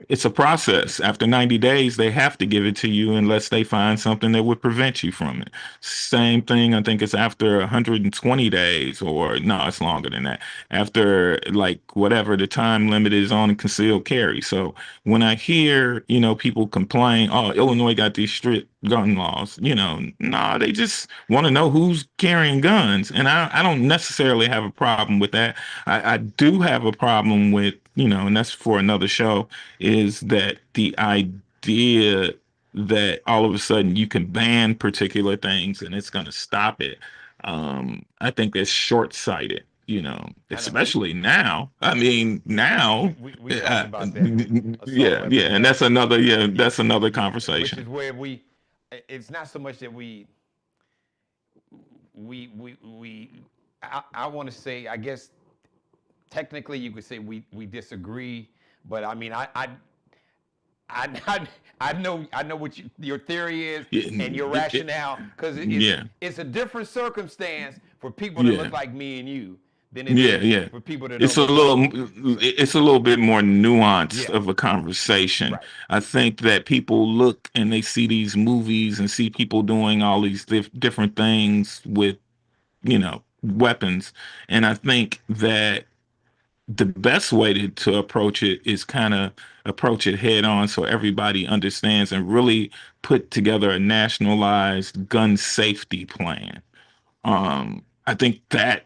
It's a process. After 90 days, they have to give it to you unless they find something that would prevent you from it. Same thing, I think it's after 120 days, or no, it's longer than that. After like whatever the time limit is on concealed carry. So when I hear, people complain, oh, Illinois got these strict gun laws, no, they just want to know who's carrying guns. And I don't necessarily have a problem with that. I do have a problem with, and that's for another show, is that the idea that all of a sudden you can ban particular things and it's going to stop it. I think that's short-sighted, I know. especially now. I mean, now, We talked uh, about that with assault yeah, yeah, weapons. and that's another, yeah, Yeah, that's another which conversation. is where it's not so much that we I want to say, I guess technically you could say we disagree, but I mean I I know what your theory is Yeah, and your rationale, because yeah, it's a different circumstance for people that look Yeah. like me and you than it Yeah, is yeah. for people that It's don't a look like little me. So it's a little bit more nuanced yeah, of a conversation. right. I think that people look and they see these movies and see people doing all these different things with, weapons. And I think that the best way to approach it is kind of approach it head on so everybody understands and really put together a nationalized gun safety plan. I think that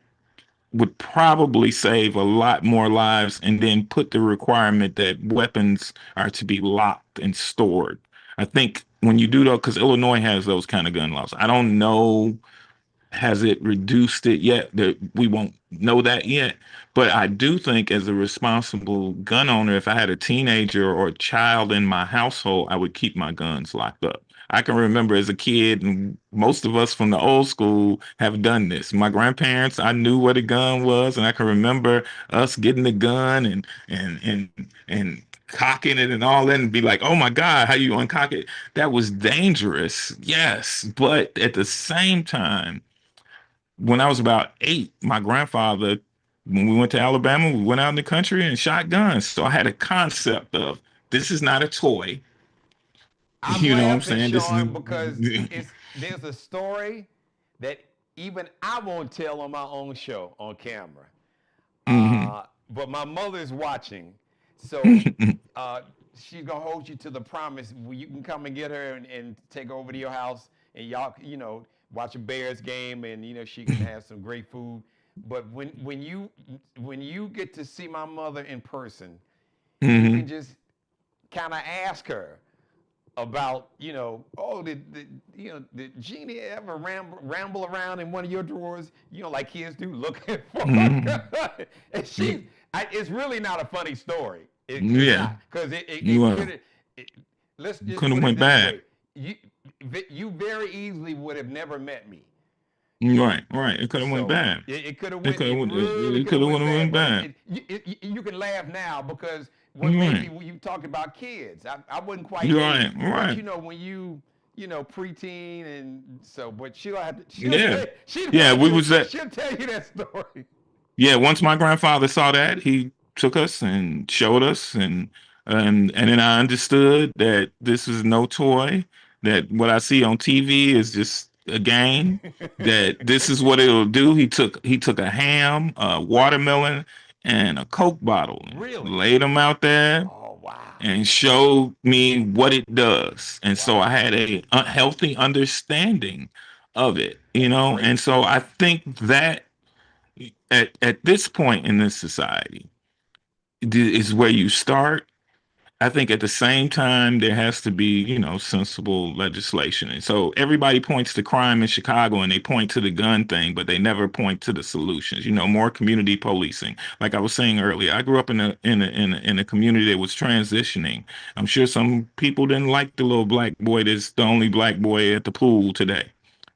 would probably save a lot more lives and then put the requirement that weapons are to be locked and stored. I think when you do that, because Illinois has those kind of gun laws. I don't know, has it reduced it yet? That we won't know that yet. But I do think as a responsible gun owner, if I had a teenager or a child in my household, I would keep my guns locked up. I can remember as a kid, and most of us from the old school have done this. My grandparents, I knew what a gun was, and I can remember us getting the gun and cocking it and all that, and be like, "Oh my God, how you uncock it?" That was dangerous, yes, but at the same time, when I was about 8, my grandfather, when we went to Alabama, we went out in the country and shot guns. So I had a concept of this is not a toy. I'm You know what I'm laughing, saying? This is. Sean, because there's a story that even I won't tell on my own show on camera. Mhm. But my mother's watching, so she's gonna hold you to the promise. You can come and get her and take her over to your house, and y'all, watch a Bears game, and she can have some great food. But when you get to see my mother in person, you can Mhm. just kind of ask her about, oh, did Jeannie ever ramble around in one of your drawers, like kids do, looking for a gun? Mhm. And it's really not a funny story. It's Yeah. not, because it Well, could. Let's just could have put it went this bad. way: you very easily would have never met me. Right. Right. It could have went So bad. it could have It went. could It have. really It could could have have went bad. went But bad. you can laugh now because what made me Right. when you talked about kids, I wasn't quite eight, Right. but Right. when preteen, and so, but she'll have to. She'll Yeah. tell. She'd Yeah. watch We it. was at. She'll tell you that story. Yeah, once my grandfather saw that, he took us and showed us, and then I understood that this is no toy, that what I see on TV is just a game, that this is what it'll do. He took a ham, a watermelon, and a Coke bottle, and Really? laid them out there Oh wow! and showed me what it does. And so I Wow! had a healthy understanding of it, That's and great. so I think that at this point in this society is where you start. I think at the same time there has to be, sensible legislation. And so everybody points to crime in Chicago and they point to the gun thing, but they never point to the solutions. More community policing. Like I was saying earlier, I grew up in a community that was transitioning. I'm sure some people didn't like the little black boy that's the only black boy at the pool today.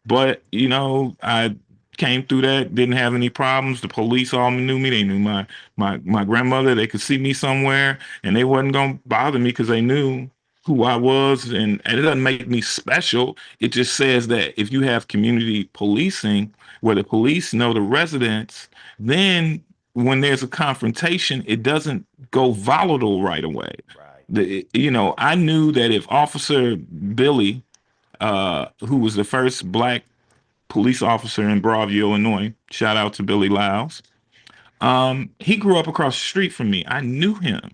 But, I came through that, didn't have any problems. The police all knew me. They knew my grandmother. They could see me somewhere and they wasn't gonna bother me because they knew who I was, and it doesn't make me special. It just says that if you have community policing where the police know the residents, then when there's a confrontation, it doesn't go volatile right away. Right. I knew that if Officer Billy, who was the first black police officer in Broadview, Illinois, shout out to Billy Lyles, he grew up across the street from me. I knew him,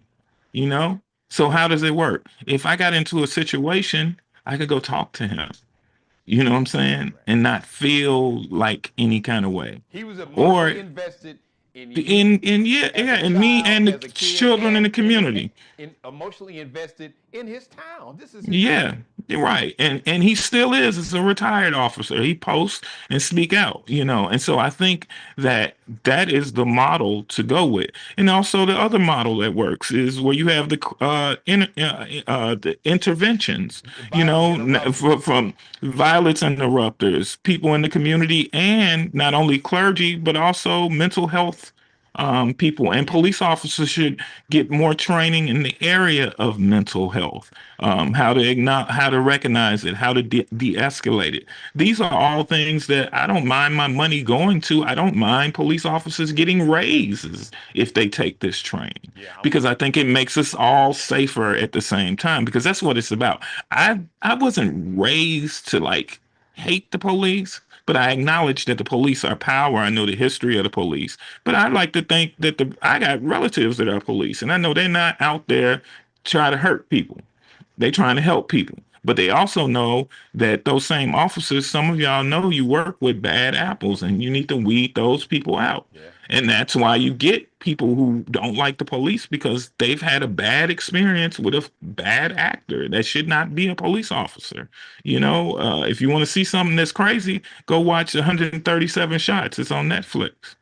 you know? So how does it work? If I got into a situation, I could go talk to him. You know what I'm saying? Right. And not feel like any kind of way. He was Or emotionally invested in you in yeah, as yeah, a and me child, and the as a kid, children in and the community. emotionally invested in his town. This is his Yeah, town. you're right. And he still is as a retired officer. He posts and speak out, And so I think that that is the model to go with. And also the other model that works is where you have the interventions, Violence interrupters. from violence interrupters, people in the community, and not only clergy but also mental health people, and police officers should get more training in the area of mental health, how to recognize it, how to de-escalate it. These are all things that I don't mind my money going to. I don't mind police officers getting raises if they take this training, Yeah, I'm because with I you. think it makes us all safer at the same time, because that's what it's about. I wasn't raised to like hate the police, but I acknowledge that the police are power. I know the history of the police, but I like to think that I got relatives that are police, and I know they're not out there trying to hurt people. They trying to help people. But they also know that those same officers, some of y'all know you work with bad apples and you need to weed those people out. Yeah. And that's why you get people who don't like the police, because they've had a bad experience with a bad actor that should not be a police officer. If you want to see something that's crazy, go watch 137 Shots. It's on Netflix.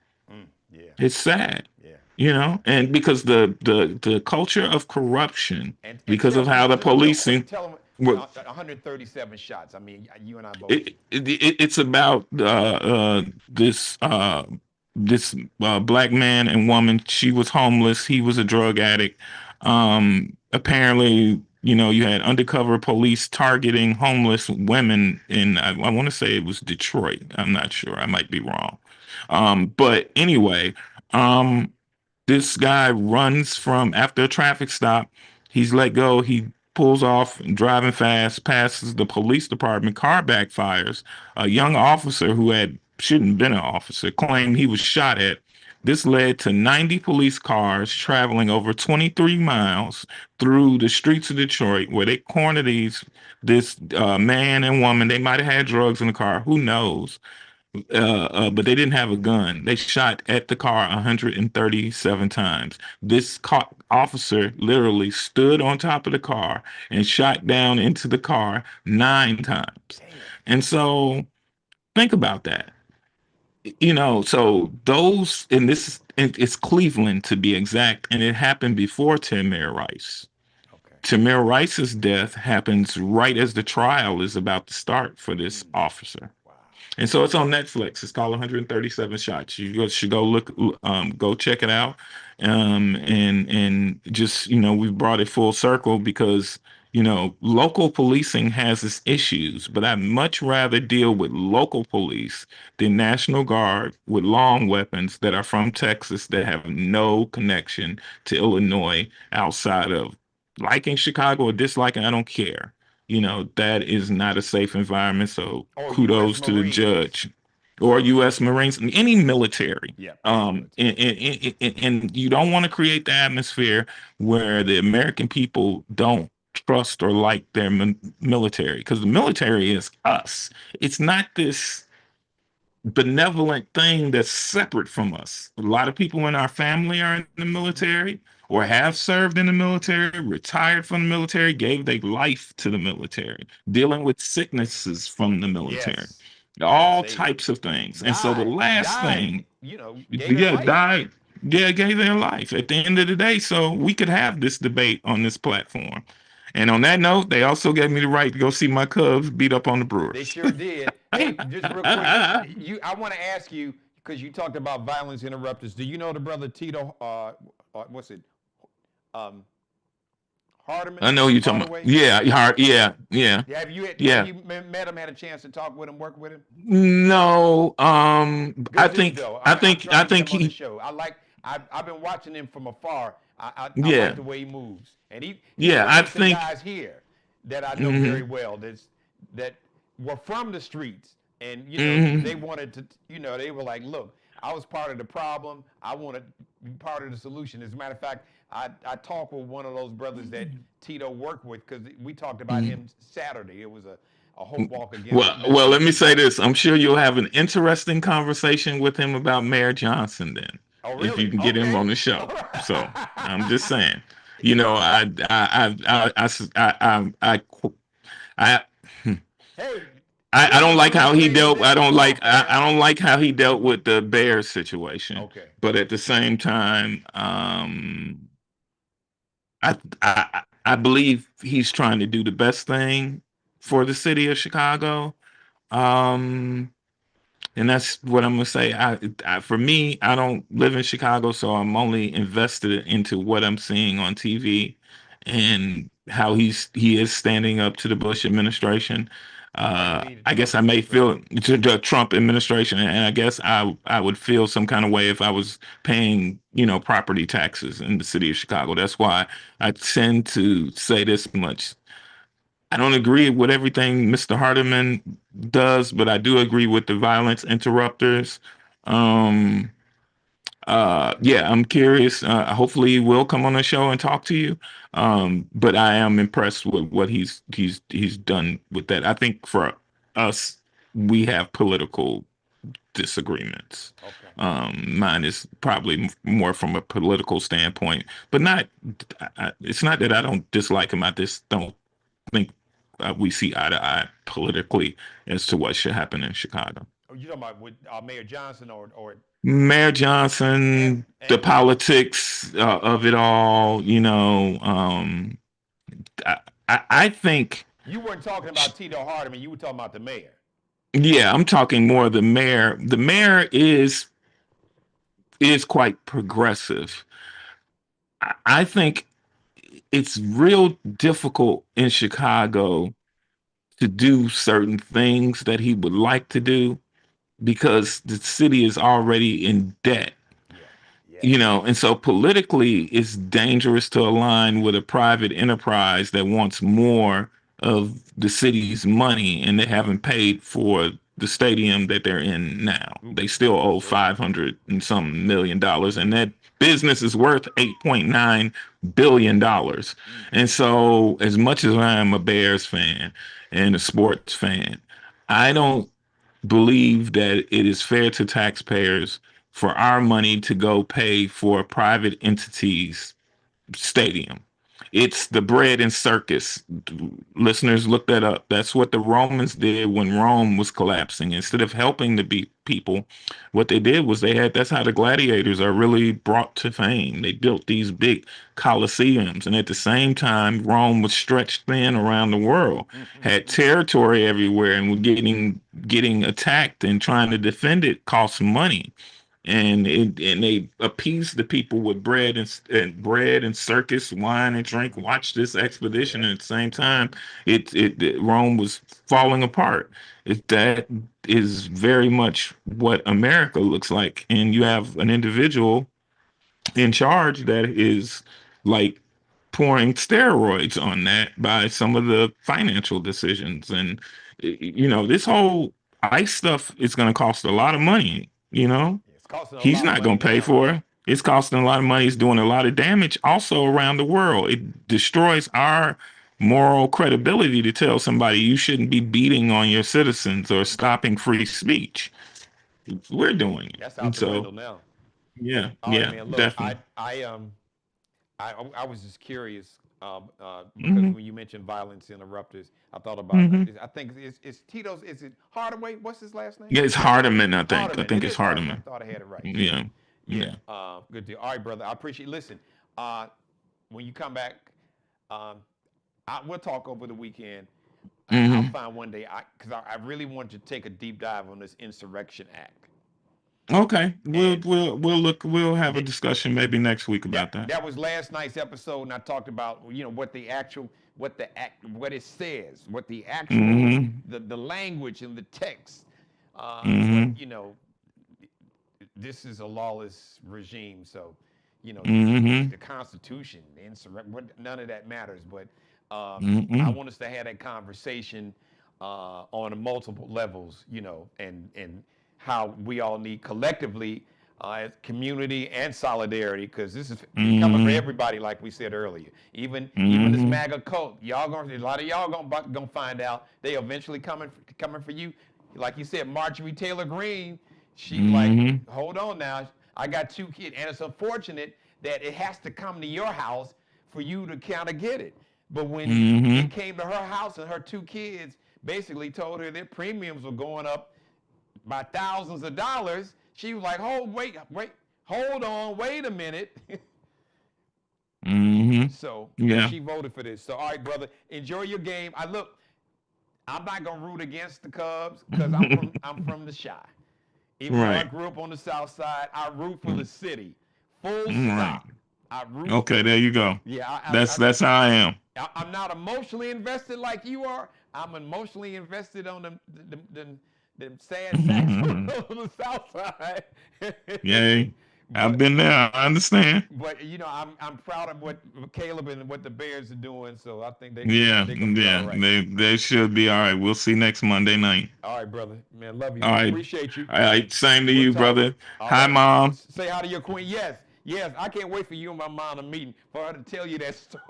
Yeah. It's sad, Yeah. and because the culture of corruption, And because of how the real quick, policing, tell them well, 137 shots. I mean, you and I both. it's about this black man and woman. She was homeless. He was a drug addict. Apparently, you had undercover police targeting homeless women in, I want to say it was Detroit. I'm not sure. I might be wrong. But anyway, um, this guy runs from after a traffic stop. He's let go. He pulls off, driving fast, passes the police department. Car backfires. A young officer who had shouldn't have been an officer claimed he was shot at. This led to 90 police cars traveling over 23 miles through the streets of Detroit, where they cornered this man and woman. They might have had drugs in the car. Who knows? But they didn't have a gun. They shot at the car 137 times. This officer literally stood on top of the car and shot down into the car 9 times. Damn. And so think about that. So those, and it's Cleveland to be exact, and it happened before Tamir Rice. Okay. Tamir Rice's death happens right as the trial is about to start for this officer. Wow. And so it's on Netflix. It's called 137 Shots. Should go look, go check it out. And just, we've brought it full circle because, local policing has its issues, but I'd much rather deal with local police than National Guard with long weapons that are from Texas that have no connection to Illinois outside of liking Chicago or disliking. I don't care. That is not a safe environment. So Or U.S. kudos to the Marines. judge or U.S. Marines, any military. Yeah. And you don't want to create the atmosphere where the American people don't trust or like their military, because the military is us. It's not this benevolent thing that's separate from us. A lot of people in our family are in the military or have served in the military, retired from the military, gave their life to the military, dealing with sicknesses from the military, Yes. all Say, types of things. And so the last thing, gave their life. died, gave their life at the end of the day. So we could have this debate on this platform. And on that note, they also gave me the right to go see my Cubs beat up on the Brewers. They sure did. Hey, just real quick, I want to ask you, because you talked about violence interrupters. Do you know the brother Tito? What's it? Hardeman. I know you're talking about. Yeah, yeah. Have you Yeah. met him? Had a chance to talk with him, work with him? No. I Good dude, think though. I think I'm trying I to get think him on the he. show. I've been watching him from afar. I Yeah. like the way he moves, and he Yeah, works I with some think. guys here that I know very well. That were from the streets, and they wanted to. They were like, look, I was part of the problem. I want to be part of the solution. As a matter of fact, I talked with one of those brothers that Tito worked with, because we talked about him Saturday. It was a hope walk against. Well, let me say this. I'm sure you'll have an interesting conversation with him about Mayor Johnson then, Oh, really? if you can get him on the show. So I'm just saying, I Hey, I don't like how he dealt. I don't like. man. I don't like how he dealt with the Bears situation. Okay. But at the same time, I believe he's trying to do the best thing for the city of Chicago. Um, And that's what I'm gonna say. For me, I don't live in Chicago, so I'm only invested into what I'm seeing on TV and how he is standing up to the Bush administration. Oh, you mean the I guess Trump I may administration? feel to the Trump administration, and I guess I would feel some kind of way if I was paying, property taxes in the city of Chicago. That's why I tend to say this much. I don't agree with everything Mr. Hardiman does, but I do agree with the violence interrupters. Um, yeah, I'm curious. Hopefully, he will come on the show and talk to you. But I am impressed with what he's done with that. I think for us, we have political disagreements. Okay. Mine is probably more from a political standpoint, but not. It's not that I don't dislike him. I just don't think we see eye to eye politically as to what should happen in Chicago. Oh, you talking about with Mayor Johnson or Mayor and Johnson, the and politics of it all, I, I think, you weren't talking about Tito Hardiman. You were talking about the mayor. yeah, I'm talking more of the mayor. The mayor is quite progressive. I think it's real difficult in Chicago to do certain things that he would like to do because the city is already in debt. Yeah. Yes. And so politically it's dangerous to align with a private enterprise that wants more of the city's money, and they haven't paid for the stadium that they're in now. They still owe 500 and some $1 million, and that business is worth $8.9 billion. And so, as much as I am a Bears fan and a sports fan, I don't believe that it is fair to taxpayers for our money to go pay for private entities stadium. It's the bread and circus. Listeners, look that up. That's what the Romans did when Rome was collapsing. Instead of helping the people, what they did was that's how the gladiators are really brought to fame. They built these big coliseums, and at the same time, Rome was stretched thin around the world, had territory everywhere, and was getting attacked, and trying to defend it cost money. And they appease the people with bread and circus, wine and drink. Watch this expedition, Yeah. and at the same time, Rome was falling apart. That is very much what America looks like, and you have an individual in charge that is like pouring steroids on that by some of the financial decisions. And this whole ICE stuff is going to cost a lot of money. It's costing a He's lot of not money going to pay now. for it. It's costing a lot of money. It's doing a lot of damage also around the world. It destroys our moral credibility to tell somebody you shouldn't be beating on your citizens or stopping free speech. We're doing it. That's And out the so, window now. yeah, All right, yeah, man. Look, definitely. I was just curious because Hmm. when you mentioned violence interrupters, I thought about. Hmm. I think it's Tito's. Is it Hardaway? What's his last name? Yeah, it's Hardiman, I think. I Hardiman. It think it's is Hardiman. I Hardiman. thought I had it right. So Yeah. yeah, Yeah. good deal. All right, brother. I appreciate. Listen, uh, when you come back, um, we'll talk over the weekend. I'll Hmm. find one day because I really want to take a deep dive on this Insurrection Act. Okay. We'll And we'll we'll look we'll have a th- discussion maybe next week about that. that was last night's episode, and I talked about what the actual what it says, what the actual Hmm. the language and the text. But Hmm. this is a lawless regime, so Hmm. the Constitution, the insurrection, none of that matters. But I Hmm. want us to have that conversation on multiple levels, and how we all need collectively as community and solidarity, because this is coming for Hmm. everybody, like we said earlier. Even this Hmm. MAGA cult, a lot of y'all gonna find out they eventually coming for you. Like you said, Marjorie Taylor Greene, she like, Hmm. hold on now, I got 2 kids, and it's unfortunate that it has to come to your house for you to kind of get it. But when Hmm. it came to her house and her 2 kids basically told her their premiums were going up by thousands of dollars, she was like, "Oh, wait, hold on, wait a minute." Hmm. So, but Yeah. she voted for this. So, all right, brother, enjoy your game. I'm not gonna root against the Cubs because I'm from the Shy. Even though I Right. grew up on the South Side, I root for the city. Full Right. stop. I root for Okay, there you go. Yeah, That's how I am. I'm not emotionally invested like you are. I'm emotionally invested on them sad sacks on the South Side. Yay. I've but been there. I understand. but I'm proud of what Caleb and what the Bears are doing. So I think Yeah, they're gonna be all yeah. right. They should be all right. We'll see next Monday night. All right, brother. Man, love you, All man. right. Appreciate you. All right. Same to We'll you, talk. brother. All Hi, right. Mom. Say hi to your queen. Yes, yes. I can't wait for you and my mom to meet for her to tell you that story.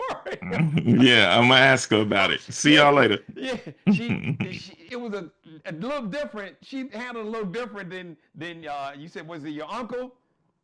Yeah, I'm gonna ask her about it. See y'all later. Yeah, it was a little different. She handled it a little different than you said. Was it your uncle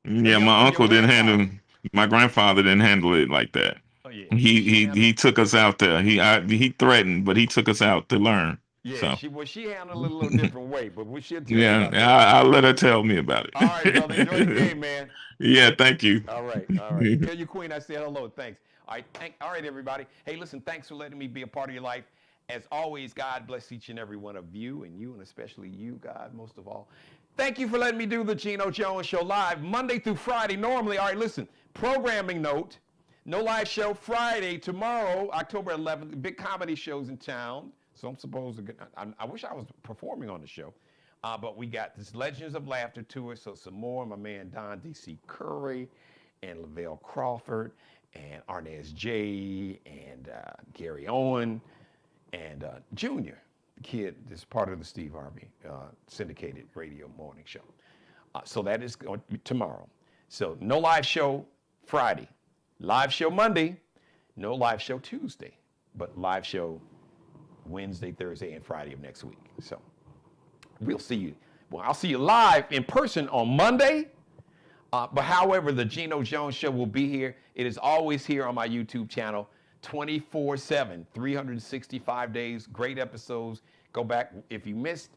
Yeah, my or your uncle didn't grandfather? handle. My grandfather didn't handle it like that. Oh yeah, He she he handled. he took us out there. He threatened, but he took us out to learn. Yeah, So she handled it a little different way, but she'll tell you yeah, about that. I'll let her tell me about All right, brother. Enjoy the it. game, man. Yeah, thank you. All right, all right. Tell your queen I said hello. Thanks. All right, all right, everybody. Hey, listen, thanks for letting me be a part of your life. As always, God bless each and every one of you, and especially you, God, most of all. Thank you for letting me do the Geno Jones Show live Monday through Friday. Normally, all right, listen, programming note, no live show Friday, tomorrow, October 11th, big comedy shows in town. So I'm supposed to, I wish I was performing on the show. But we got this Legends of Laughter tour, so some more. My man Don D.C. Curry and Lavelle Crawford and Arnaz J. and Gary Owen and Junior, the kid that's part of the Steve Harvey syndicated radio morning show. So that is going to be tomorrow. So no live show Friday, live show Monday, no live show Tuesday, but live show Wednesday, Thursday, and Friday of next week. So we'll see you. Well, I'll see you live in person on Monday. But however, the Geno Jones Show will be here. It is always here on my YouTube channel, 24/7, 365 days. Great episodes. Go back. If you missed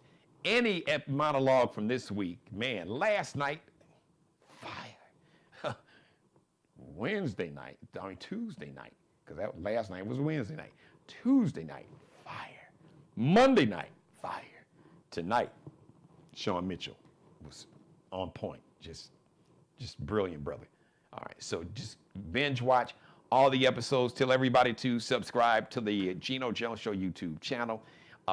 any monologue from this week, man, last night, fire. Tuesday night, because that last night was Wednesday night. Tuesday night, fire. Monday night, fire. Tonight, Sean Mitchell was on point. Just brilliant, brother. All right, so just binge watch all the episodes. Tell everybody to subscribe to the Geno Jones Show YouTube channel.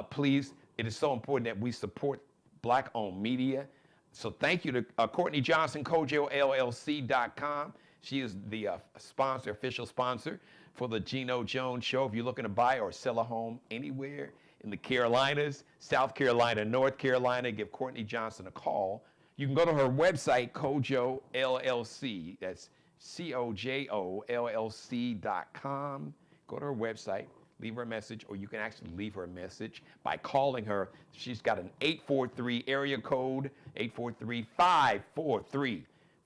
Please, it is so important that we support Black-owned media. So thank you to Courtney Johnson, CoJoLLC.com. She is the official sponsor for the Geno Jones Show. If you're looking to buy or sell a home anywhere in the Carolinas, South Carolina, North Carolina, give Courtney Johnson a call. You can go to her website, Kojo LLC. That's CoJoLLC.com. Go to her website, leave her a message, or you can actually leave her a message by calling her. She's got an 843 area code, 843-543-4022,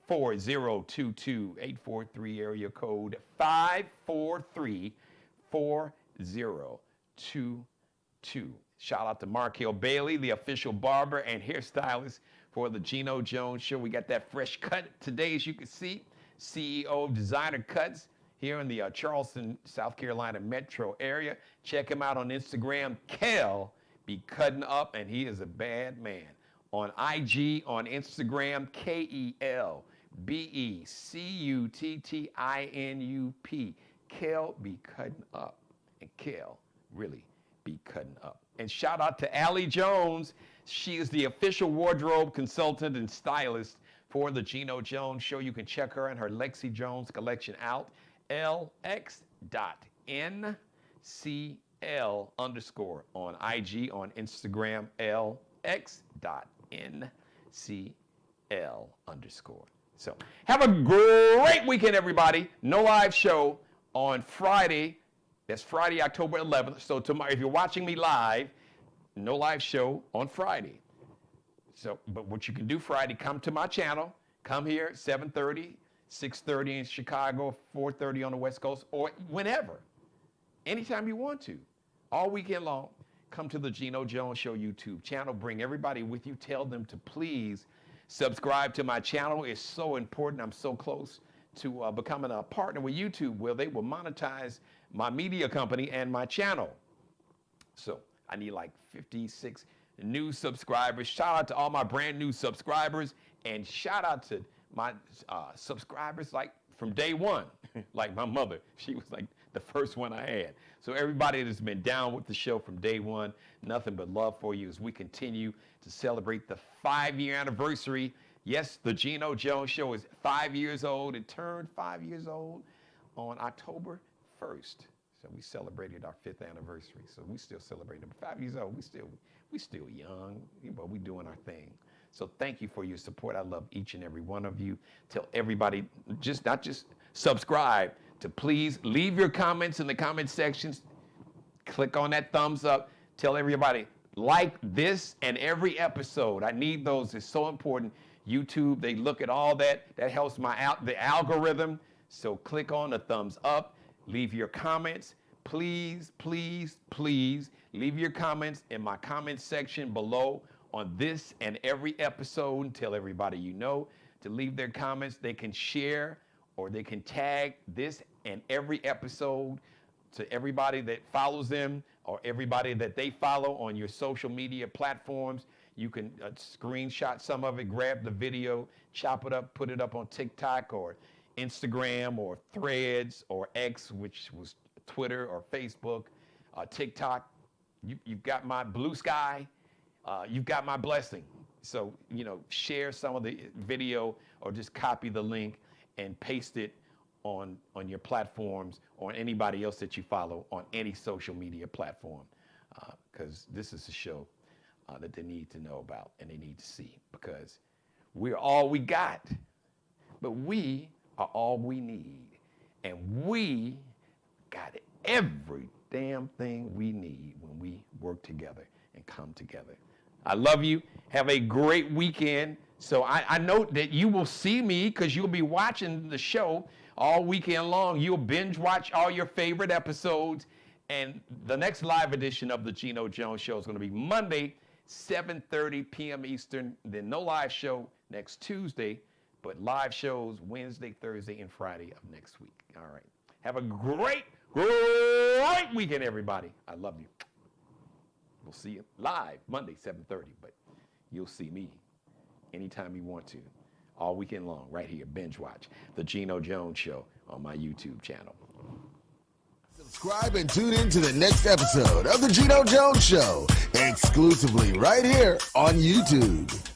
843 area code 543-4022. Shout out to Markel Bailey, the official barber and hairstylist for the Geno Jones Show. We got that fresh cut today, as you can see. CEO of Designer Cuts here in the Charleston, South Carolina metro area. Check him out on Instagram. Kel be cutting up, and he is a bad man. On IG, on Instagram, KelBeCuttInup. Kel be cutting up, and Kel really be cutting up. And shout out to Allie Jones. She is the official wardrobe consultant and stylist for the Geno Jones Show. You can check her and her Lexi Jones collection out. LX.NCL_ on IG, on Instagram, LX.NCL_. So have a great weekend, everybody. No live show on Friday. That's Friday, October 11th. So tomorrow, if you're watching me live, no live show on Friday. So, but what you can do Friday, come to my channel. Come here at 7:30, 6:30 in Chicago, 4:30 on the West Coast, or whenever. Anytime you want to. All weekend long, come to the Geno Jones Show YouTube channel. Bring everybody with you. Tell them to please subscribe to my channel. It's so important. I'm so close to becoming a partner with YouTube, where they will monetize my media company and my channel. So I need like 56 new subscribers. Shout out to all my brand new subscribers, and shout out to my subscribers like from day one, like my mother. She was like the first one I had. So everybody that's been down with the show from day one, nothing but love for you as we continue to celebrate the 5-year anniversary. Yes, the Geno Jones Show is 5 years old. It turned 5 years old on October 1st. So we celebrated our 5th anniversary. So we still celebrating. 5 years old, we still young, but we doing our thing. So thank you for your support. I love each and every one of you. Tell everybody, not just subscribe, to please leave your comments in the comment sections. Click on that thumbs up. Tell everybody, like this and every episode. I need those. It's so important. YouTube, they look at all that. That helps the algorithm. So click on the thumbs up. Leave your comments. Please, please, please leave your comments in my comment section below on this and every episode, and tell everybody you know to leave their comments. They can share or they can tag this and every episode to everybody that follows them or everybody that they follow on your social media platforms. You can screenshot some of it, grab the video, chop it up, put it up on TikTok or Instagram or Threads or X, which was Twitter or Facebook, TikTok. You've got my blue sky. You've got my blessing. So, share some of the video or just copy the link and paste it on your platforms or anybody else that you follow on any social media platform, because this is a show that they need to know about and they need to see, because we're all we got, but we are all we need, and we got every damn thing we need when we work together and come together. I love you. Have a great weekend. So I know that you will see me because you'll be watching the show all weekend long. You'll binge watch all your favorite episodes. And the next live edition of the Geno Jones Show is going to be Monday, 7:30 p.m. Eastern. Then no live show next Tuesday, but live shows Wednesday, Thursday, and Friday of next week. All right. Have a great weekend, everybody. I love you. We'll see you live Monday, 7:30, but you'll see me anytime you want to, all weekend long, right here. Binge watch the Geno Jones Show on my YouTube channel. Subscribe and tune in to the next episode of the Geno Jones Show, exclusively right here on YouTube.